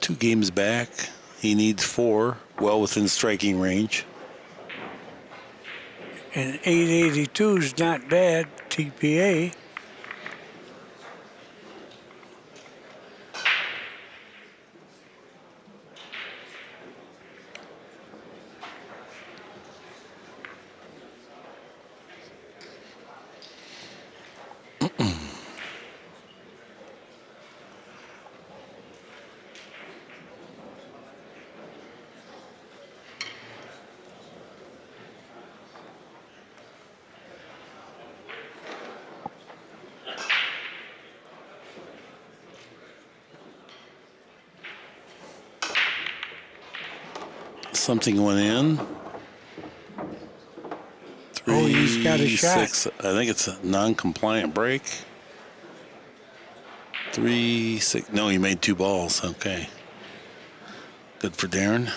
2 games back. He needs 4, well within striking range. And 882 is not bad, TPA. Something went in. Oh, he's got a 6. shot. I think it's a non-compliant break. 3, 6. No, he made 2 balls. Okay. Good for Darren.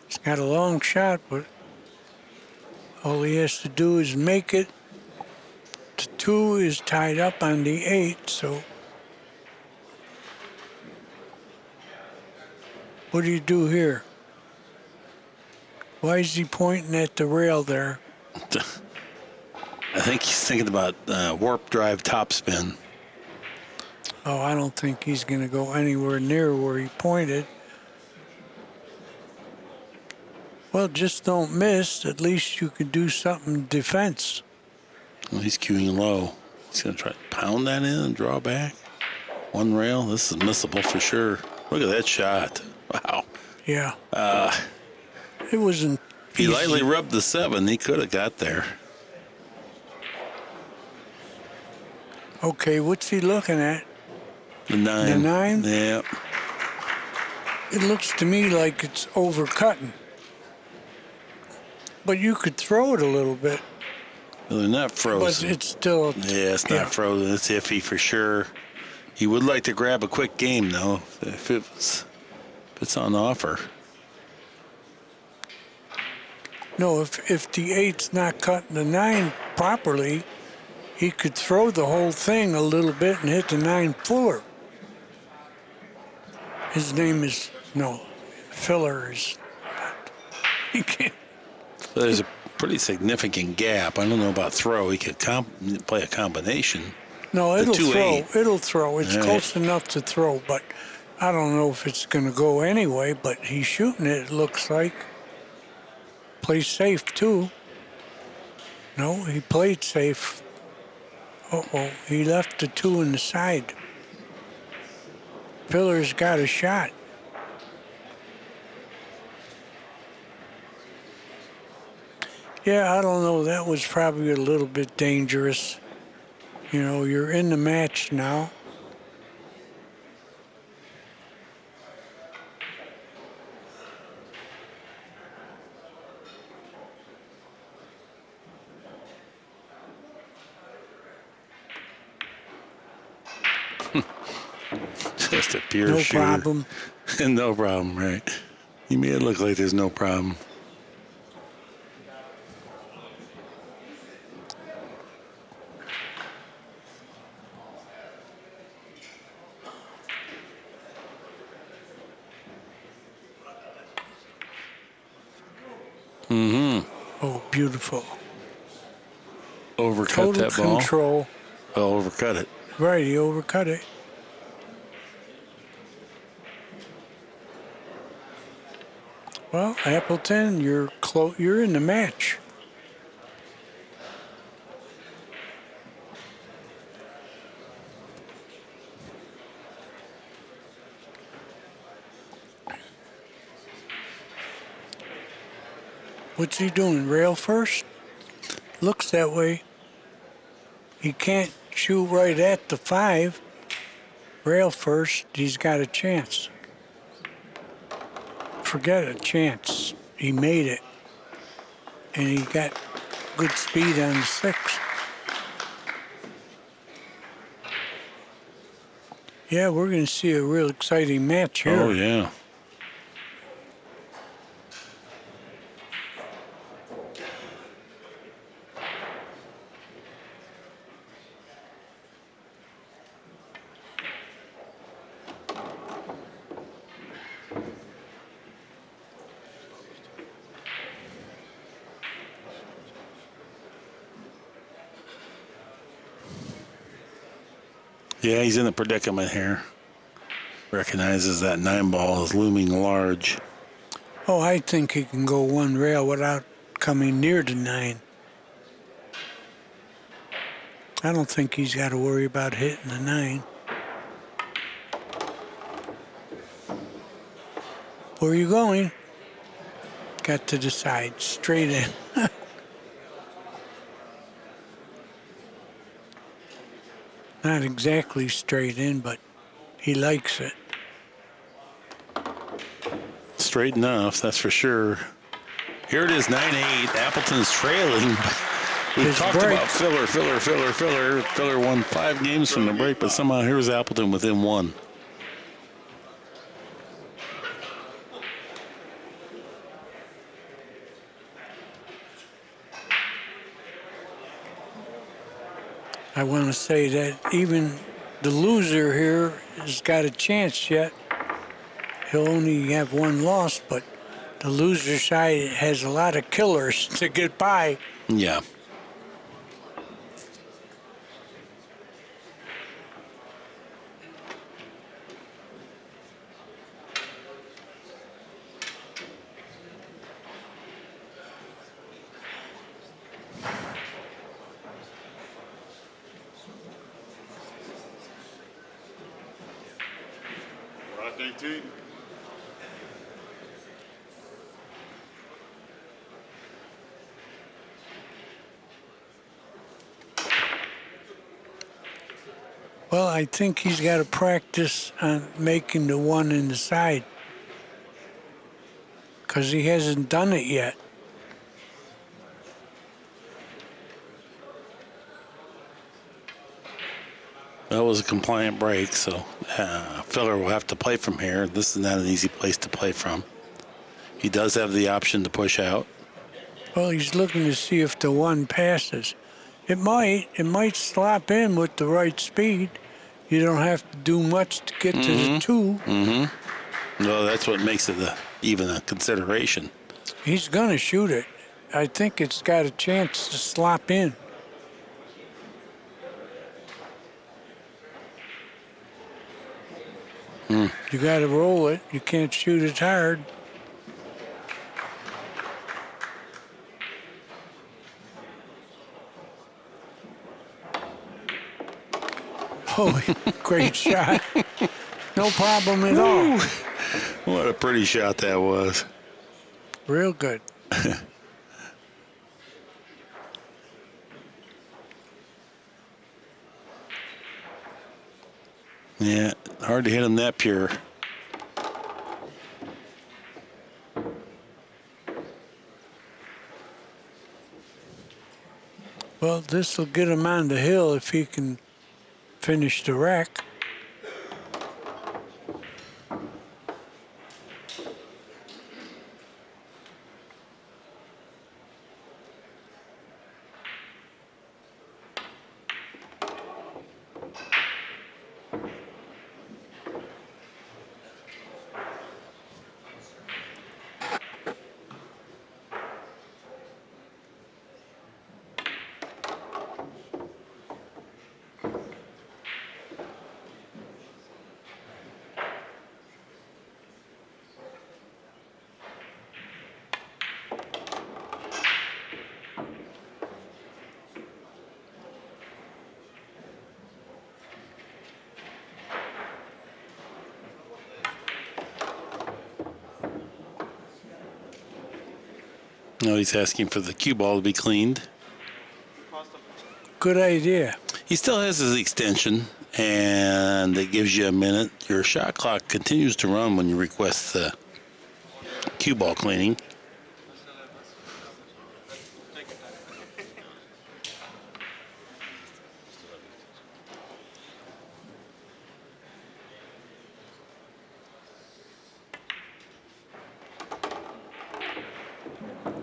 He's got a long shot, but all he has to do is make it. The 2 is tied up on the 8, so what do you do here? Why is he pointing at the rail there? I think he's thinking about warp drive topspin. Oh, I don't think he's going to go anywhere near where he pointed. Well, just don't miss. At least you could do something in defense. Well, he's cueing low. He's going to try to pound that in and draw back. 1 rail. This is missable for sure. Look at that shot. Wow. Yeah. It wasn't He easy. lightly rubbed the 7. He could have got there. Okay, what's he looking at? The 9. The 9? Yeah. It looks to me like it's overcutting. But you could throw it a little bit. Well, they're not But frozen. it's still... Yeah, it's not frozen. It's iffy for sure. He would like to grab a quick game, though, if it's on offer. No, if the 8's not cutting the 9 properly, he could throw the whole thing a little bit and hit the 9 fuller. His name is... No, Filler is... He can't... There's a pretty significant gap. I don't know about throw. He could play a combination. No, The it'll 2-8. throw. It'll throw. It's All right. close enough to throw, but I don't know if it's going to go anyway, but he's shooting it, it looks like. Plays safe, too. No, he played safe. Uh-oh, he left the 2 in the side. Filler's got a shot. Yeah, I don't know. That was probably a little bit dangerous. You know, you're in the match now. Just a pure No shooter. problem. No problem, right? You made it look like there's no problem. Oh, beautiful. Overcut Total that ball. control. Oh, overcut it. Right, he overcut it. Well, Appleton, you're in the match. What's he doing? Rail first? Looks that way. He can't shoot right at the 5. Rail first, he's got a chance. Forget a chance. He made it. And he got good speed on the 6. Yeah, we're going to see a real exciting match here. Oh, yeah. Yeah, he's in a predicament here. Recognizes that 9 ball is looming large. Oh, I think he can go 1 rail without coming near the 9. I don't think he's got to worry about hitting the 9. Where are you going? Got to decide. Straight in. Not exactly straight in, but he likes it. straight enough, that's for sure. Here it is, 9-8. Appleton's trailing. We've His talked break. about Filler. Filler won 5 games from the break, but somehow here's Appleton within 1. I want to say that even the loser here has got a chance yet. He'll only have 1 loss, but the loser side has a lot of killers to get by. Yeah. Rack 18. Well, I think he's got to practice on making the 1 in the side, because he hasn't done it yet. That was a compliant break, so Filler will have to play from here. This is not an easy place to play from. He does have the option to push out. Well, he's looking to see if the 1 passes. It might slop in with the right speed. You don't have to do much to get to the 2. No, that's what makes it even a consideration. He's going to shoot it. I think it's got a chance to slop in. You got to roll it. You can't shoot it hard. Oh, great shot. No problem at all. What a pretty shot that was. Real good. Yeah, hard to hit him that pure. Well, this will get him on the hill if he can finish the rack. No, he's asking for the cue ball to be cleaned. Good idea. He still has his extension, and it gives you a minute. Your shot clock continues to run when you request the cue ball cleaning.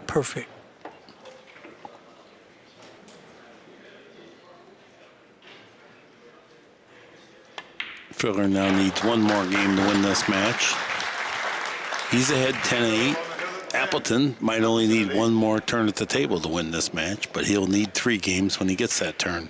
Perfect. Filler now needs 1 more game to win this match. He's ahead 10-8. Appleton might only need 1 more turn at the table to win this match, but he'll need 3 games when he gets that turn.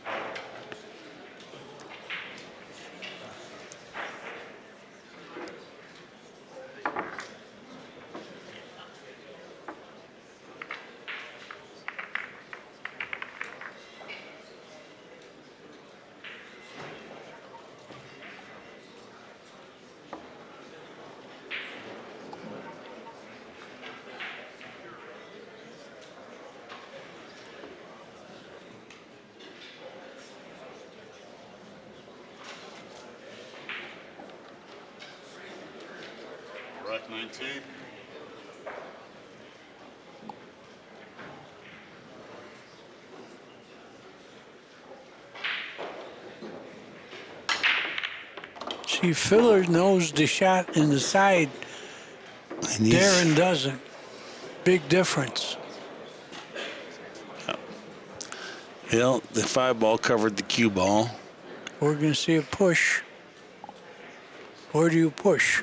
Rack 19. See, Filler knows the shot in the side. And he's- Darren doesn't. Big difference. Well, the 5 ball covered the cue ball. We're going to see a push. Where do you push?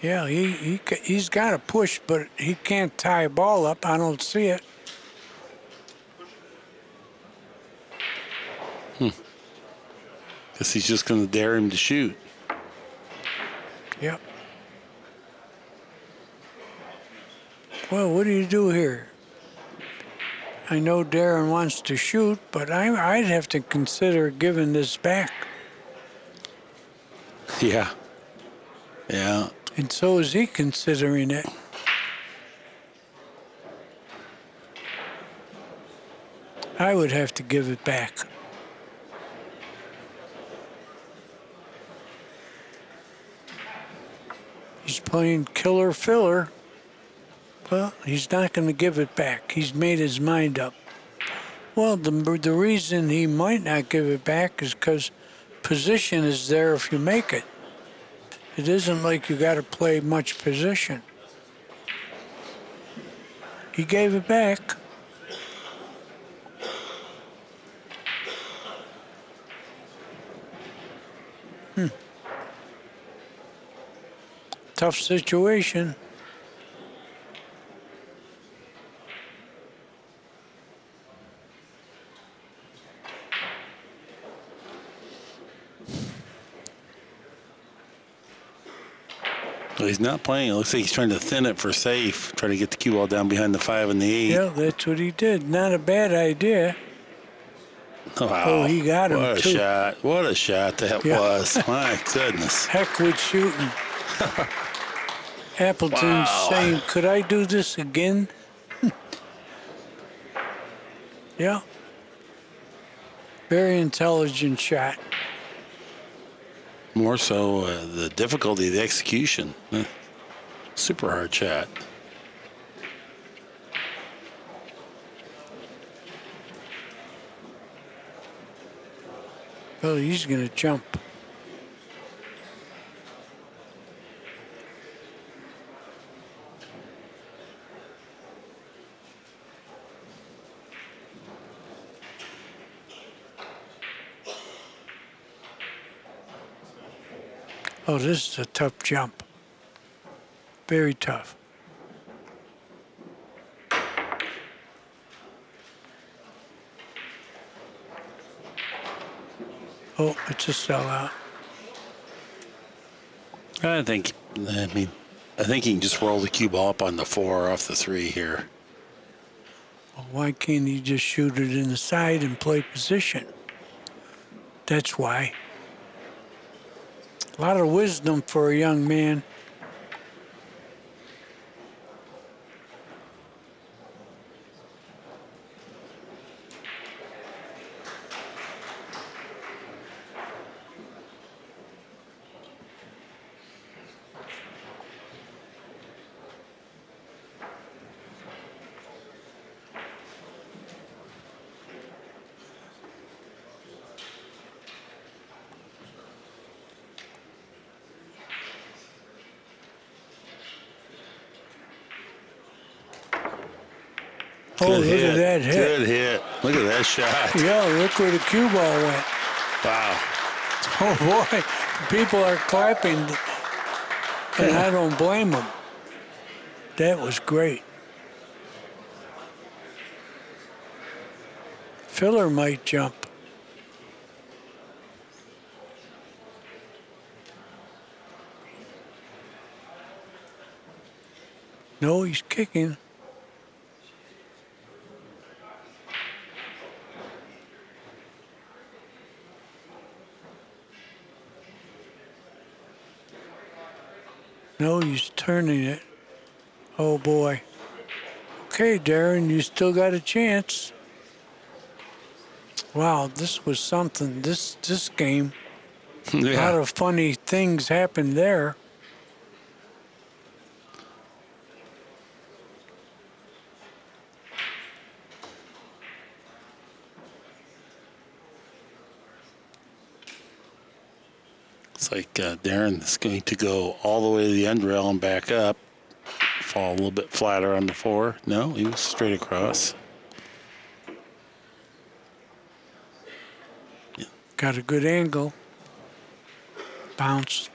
Yeah, he's got a push, but he can't tie a ball up. I don't see it. Guess he's just going to dare him to shoot. Yep. Well, what do you do here? I know Darren wants to shoot, but I'd have to consider giving this back. Yeah. Yeah. And so is he considering it. I would have to give it back. He's playing killer filler. Well, he's not going to give it back. He's made his mind up. Well, the reason he might not give it back is because position is there if you make it. It isn't like you got to play much position. He gave it back. Tough situation. Well, he's not playing. It looks like he's trying to thin it for safe, trying to get the cue ball down behind the 5 and the 8. Yeah, that's what he did. Not a bad idea. Wow. Oh, he got him, What a too. shot. What a shot that Yeah. was. My goodness. Heck with shooting. Appleton's Wow. saying, could I do this again? Yeah. Very intelligent shot. More so the difficulty of the execution. Super hard shot. Oh, he's going to jump. Oh, this is a tough jump. Very tough. Oh, it's a sellout. I think he can just roll the cue ball up on the 4 off the 3 here. Well, why can't he just shoot it in the side and play position? That's why. A lot of wisdom for a young man. Oh, look at that hit. Good hit. Look at that shot. Yeah, look where the cue ball went. Wow. Oh, boy. People are clapping, and I don't blame them. That was great. Filler might jump. No, he's kicking. No, he's turning it. Oh, boy. Okay, Darren, you still got a chance. Wow, this was something. This game. A lot of funny things happened there. It's like Darren is going to go all the way to the end rail and back up, fall a little bit flatter on the floor. No, he was straight across. Got a good angle. Bounce.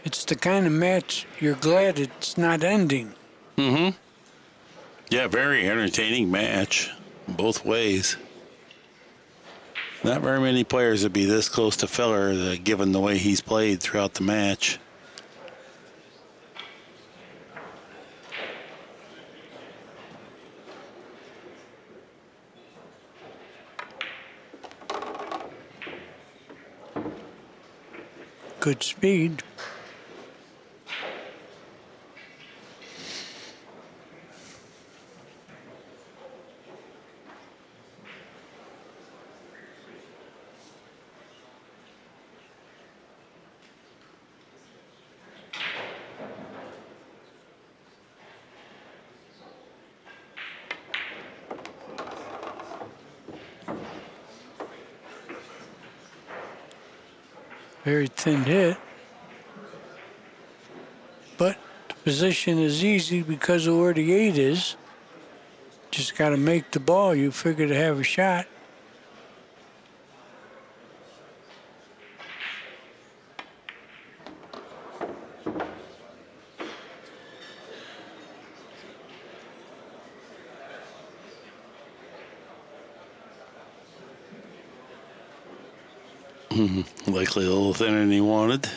It's the kind of match you're glad it's not ending. Mm-hmm. Yeah, very entertaining match, both ways. Not very many players would be this close to Filler, given the way he's played throughout the match. Good speed. Very thin hit. But the position is easy because of where the 8 is. Just got to make the ball. You figure to have a shot. Likely a little thinner than he wanted.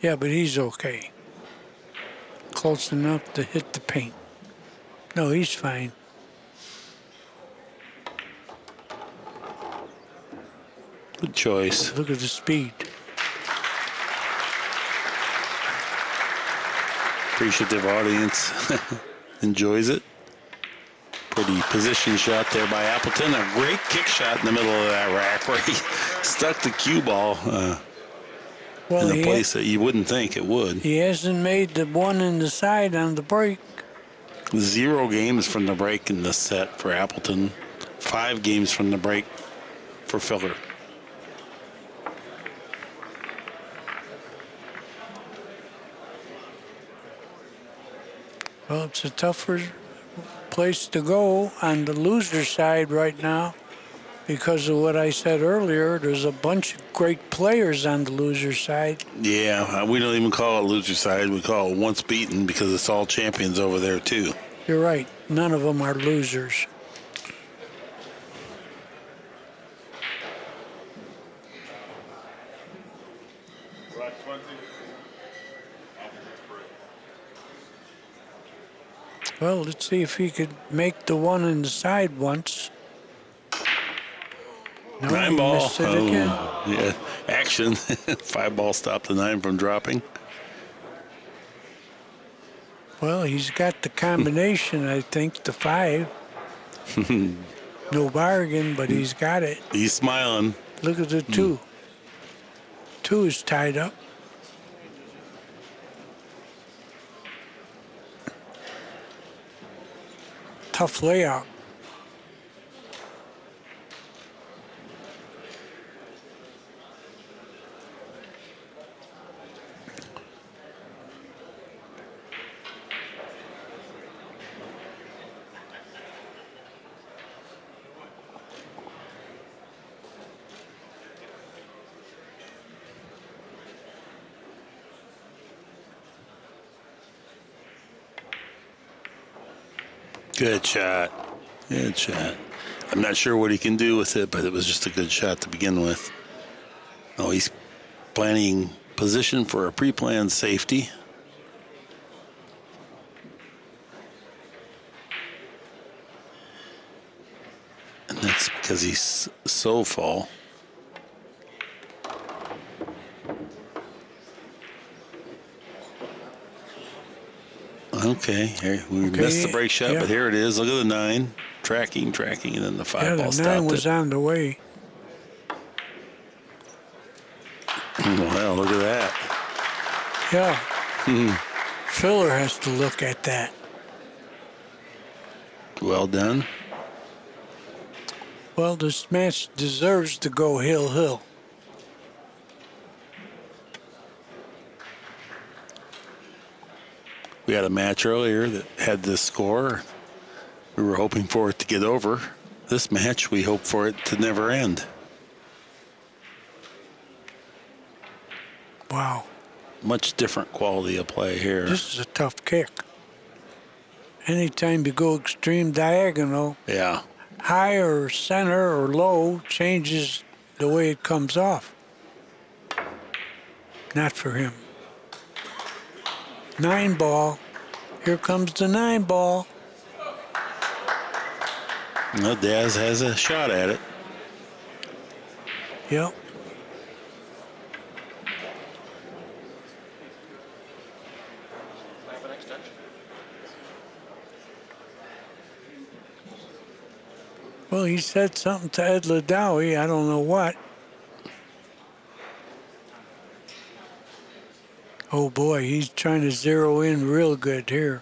Yeah, but he's okay. Close enough to hit the paint. No, he's fine. Good choice. Look at the speed. Appreciative audience enjoys it. Pretty position shot there by Appleton. A great kick shot in the middle of that rack where he stuck the cue ball in a place that you wouldn't think it would. He hasn't made the one in the side on the break. 0 games from the break in this set for Appleton. 5 games from the break for Filler. Well, it's a tougher place to go on the loser side right now because of what I said earlier. There's a bunch of great players on the loser side. Yeah, we don't even call it loser side. We call it once beaten because it's all champions over there too. You're right. None of them are losers. Rack 20. Appleton's break. Well, let's see if he could make the one in the side once. No, 9 he ball. missed it again. Yeah, action. 5 ball stopped the 9 from dropping. Well, he's got the combination, I think, the 5. No bargain, but he's got it. He's smiling. Look at the 2. 2 is tied up. Tough layout. Good shot. Good shot. I'm not sure what he can do with it, but it was just a good shot to begin with. Oh, he's planning position for a pre-planned safety. And that's because he's so full. Okay, here we missed the break shot, but here it is. Look at the 9. Tracking, and then the 5 ball stopped. The 9 was on the way. Well, look at that. Yeah. Filler has to look at that. Well done. Well, this match deserves to go hill. We had a match earlier that had this score. We were hoping for it to get over. This match, we hope for it to never end. Wow. Much different quality of play here. This is a tough kick. Anytime you go extreme diagonal, Yeah. high or center or low changes the way it comes off. Not for him. 9 ball. Here comes the 9 ball. Well, Daz has a shot at it. Yep. Well, he said something to Ed Ladawi. I don't know what. Oh boy, he's trying to zero in real good here.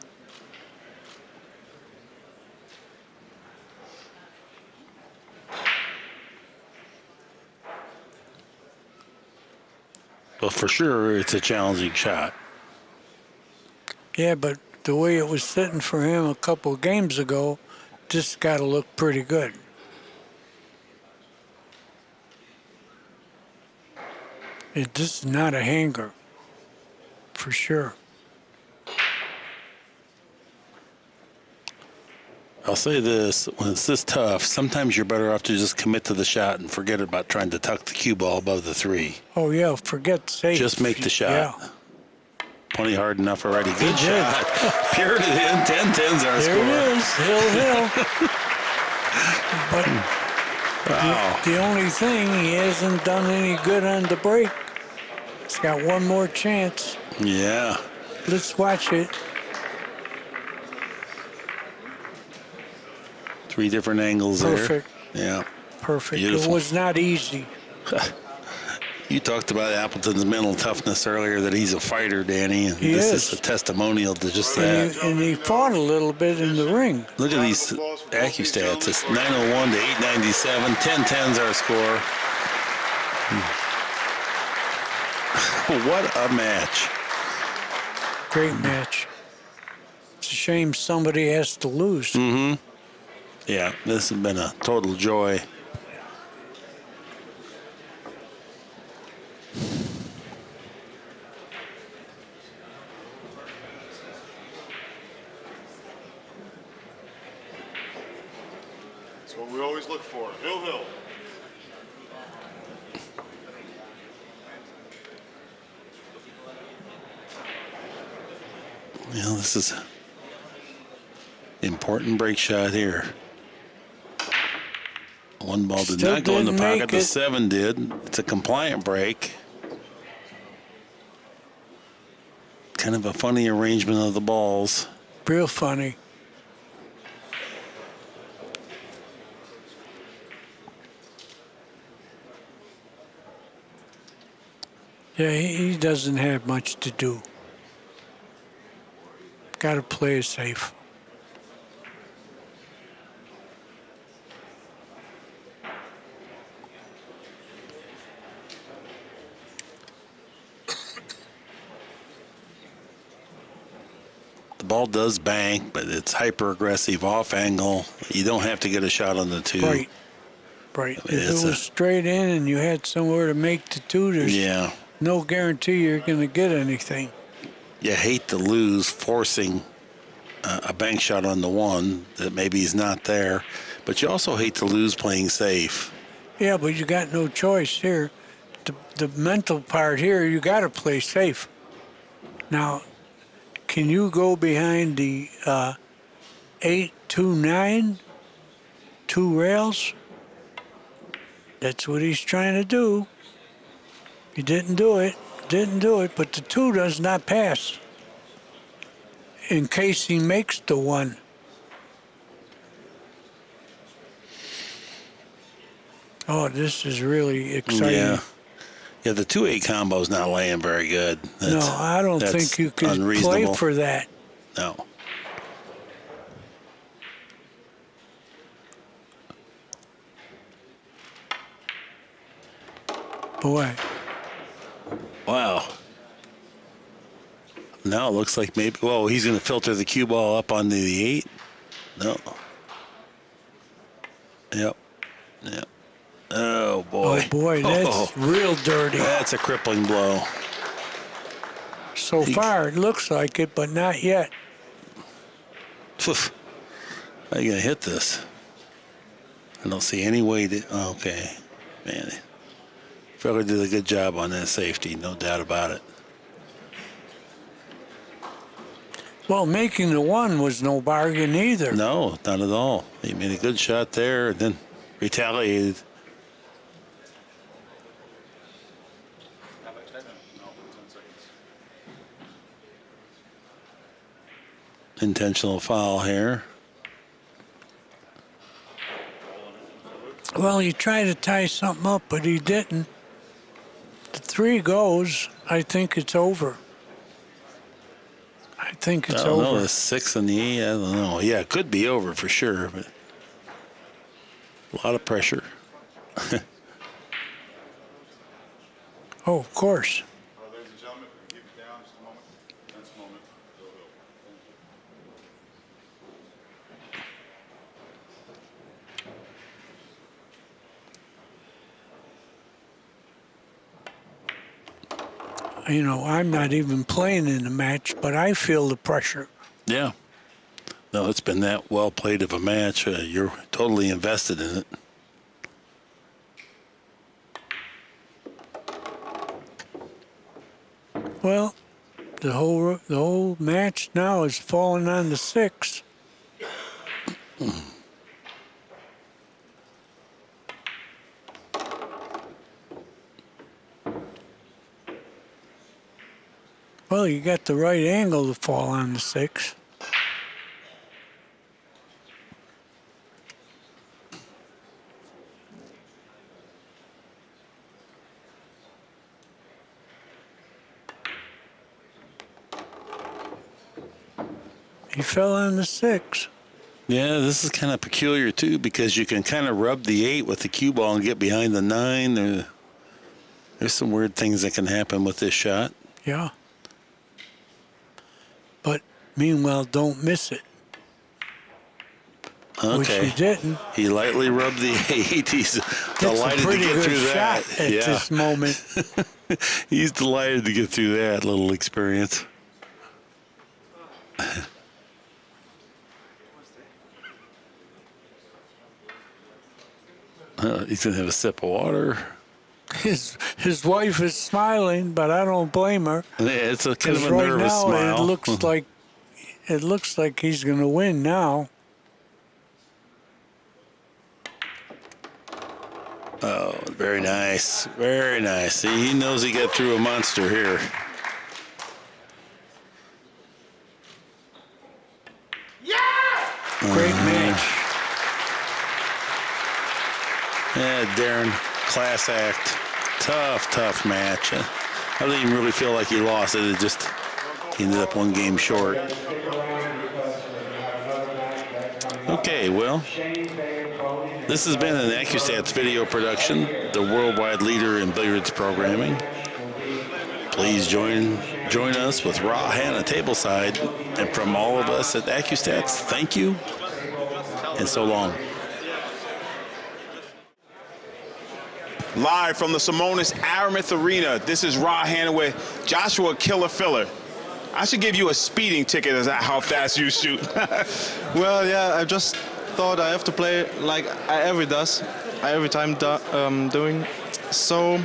Well, for sure, it's a challenging shot. Yeah, but the way it was sitting for him a couple of games ago, just got to look pretty good. This is not a hanger, for sure. I'll say this, when it's this tough, sometimes you're better off to just commit to the shot and forget about trying to tuck the cue ball above the 3. Oh, yeah, forget safe. Just make the shot. Yeah. Plenty hard enough already. Good shot. Pure it in. 10-10's our score. There it is. Hill. But Wow. the only thing, he hasn't done any good on the break. He's got one more chance. Yeah. Let's watch it. 3 different angles Perfect. there. Yeah. Perfect. Beautiful. It was not easy. You talked about Appleton's mental toughness earlier, that he's a fighter, Danny. And He this is. is a testimonial to just And that. he fought a little bit in the ring. Look at these Accu-Stats. It's 901 to 897. 10-10's our score. What a match. Great match. It's a shame somebody has to lose. Yeah, this has been a total joy. That's what we always look for. Hill. Well, this is an important break shot here. 1 ball did Still not go in the didn't pocket. make The it. 7 did. It's a compliant break. Kind of a funny arrangement of the balls. Real funny. Yeah, he doesn't have much to do. Got to play it safe. The ball does bank, but it's hyper aggressive off angle. You don't have to get a shot on the 2. Right. I mean, If it's it was straight in and you had somewhere to make the 2, there's Yeah. no guarantee you're going to get anything. You hate to lose forcing a bank shot on the 1 that maybe is not there. But you also hate to lose playing safe. Yeah, but you got no choice here. The mental part here, you got to play safe. Now, can you go behind the 8-2-9, 2 rails? That's what he's trying to do. He didn't do it, but the 2 does not pass in case he makes the 1. Oh, this is really exciting. Yeah. Yeah, the 2-8 combo's not laying very good. No, I don't think you could play for that. No. Boy. Wow. Now it looks like maybe, whoa, he's going to filter the cue ball up onto the 8. No. Yep. Yep. Oh, boy. Oh, boy, that's real dirty. That's a crippling blow. So far, it looks like it, but not yet. How are you going to hit this? I don't see any way to, okay. Man, Filler did a good job on that safety, no doubt about it. Well, making the 1 was no bargain either. No, not at all. He made a good shot there and then retaliated. Intentional foul here. Well, he tried to tie something up, but he didn't. The 3 goes. I think it's over. I think it's I don't know, over. the 6 and the 8, I don't know. Yeah, it could be over for sure, but a lot of pressure. Oh, of course. Ladies and gentlemen, keep it down just a moment. Next moment. Go, go. You know, I'm not even playing in the match, but I feel the pressure. Yeah. No, it's been that well played of a match. You're totally invested in it. Well, the whole match now is falling on the 6. Well, you got the right angle to fall on the 6. He fell on the 6. Yeah, this is kind of peculiar too because you can kind of rub the 8 with the cue ball and get behind the 9. There's some weird things that can happen with this shot. Yeah. But meanwhile, don't miss it. Okay. Which he didn't. He lightly rubbed the 8. He's delighted to get through that. At this moment. He's delighted to get through that little experience. He's going to have a sip of water. His wife is smiling, but I don't blame her. Yeah, it's a kind of a right nervous now, smile. It looks like he's going to win now. Oh, very nice. Very nice. See, he knows he got through a monster here. Great match. Yeah, Darren, class act. Tough, tough match. I don't even really feel like he lost it. It just he ended up 1 game short. Okay, well, this has been an Accu-Stats video production, the worldwide leader in billiards programming. Please join us with Raw Hannah Tableside, and from all of us at Accu-Stats, thank you, and so long. Live from the Simonis Aramis Arena, this is Raw Hannah with Joshua Killer Filler. I should give you a speeding ticket as how fast you shoot. Well, yeah, thought I have to play like I every time doing. So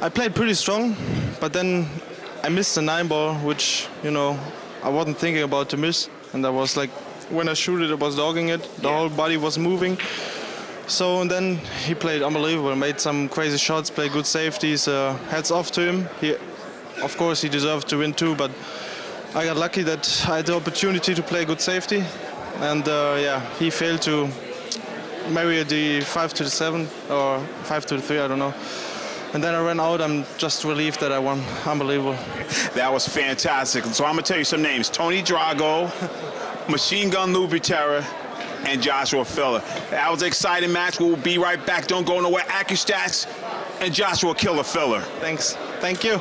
I played pretty strong, but then I missed the 9-ball, which, you know, I wasn't thinking about to miss. And I was like, when I shoot it, I was dogging it. The whole body was moving. So, and then he played unbelievable, made some crazy shots, played good safeties. Hats off to him. Of course, he deserved to win too, but I got lucky that I had the opportunity to play good safety. And yeah, he failed to marry the 5 to the 7 or 5 to the 3, I don't know. And then I ran out. I'm just relieved that I won. Unbelievable. That was fantastic. So I'm going to tell you some names. Tony Drago, Machine Gun Lou Butera, and Joshua Filler. That was an exciting match. We'll be right back. Don't go nowhere. Accu-Stats and Joshua Killer Filler. Thanks. Thank you.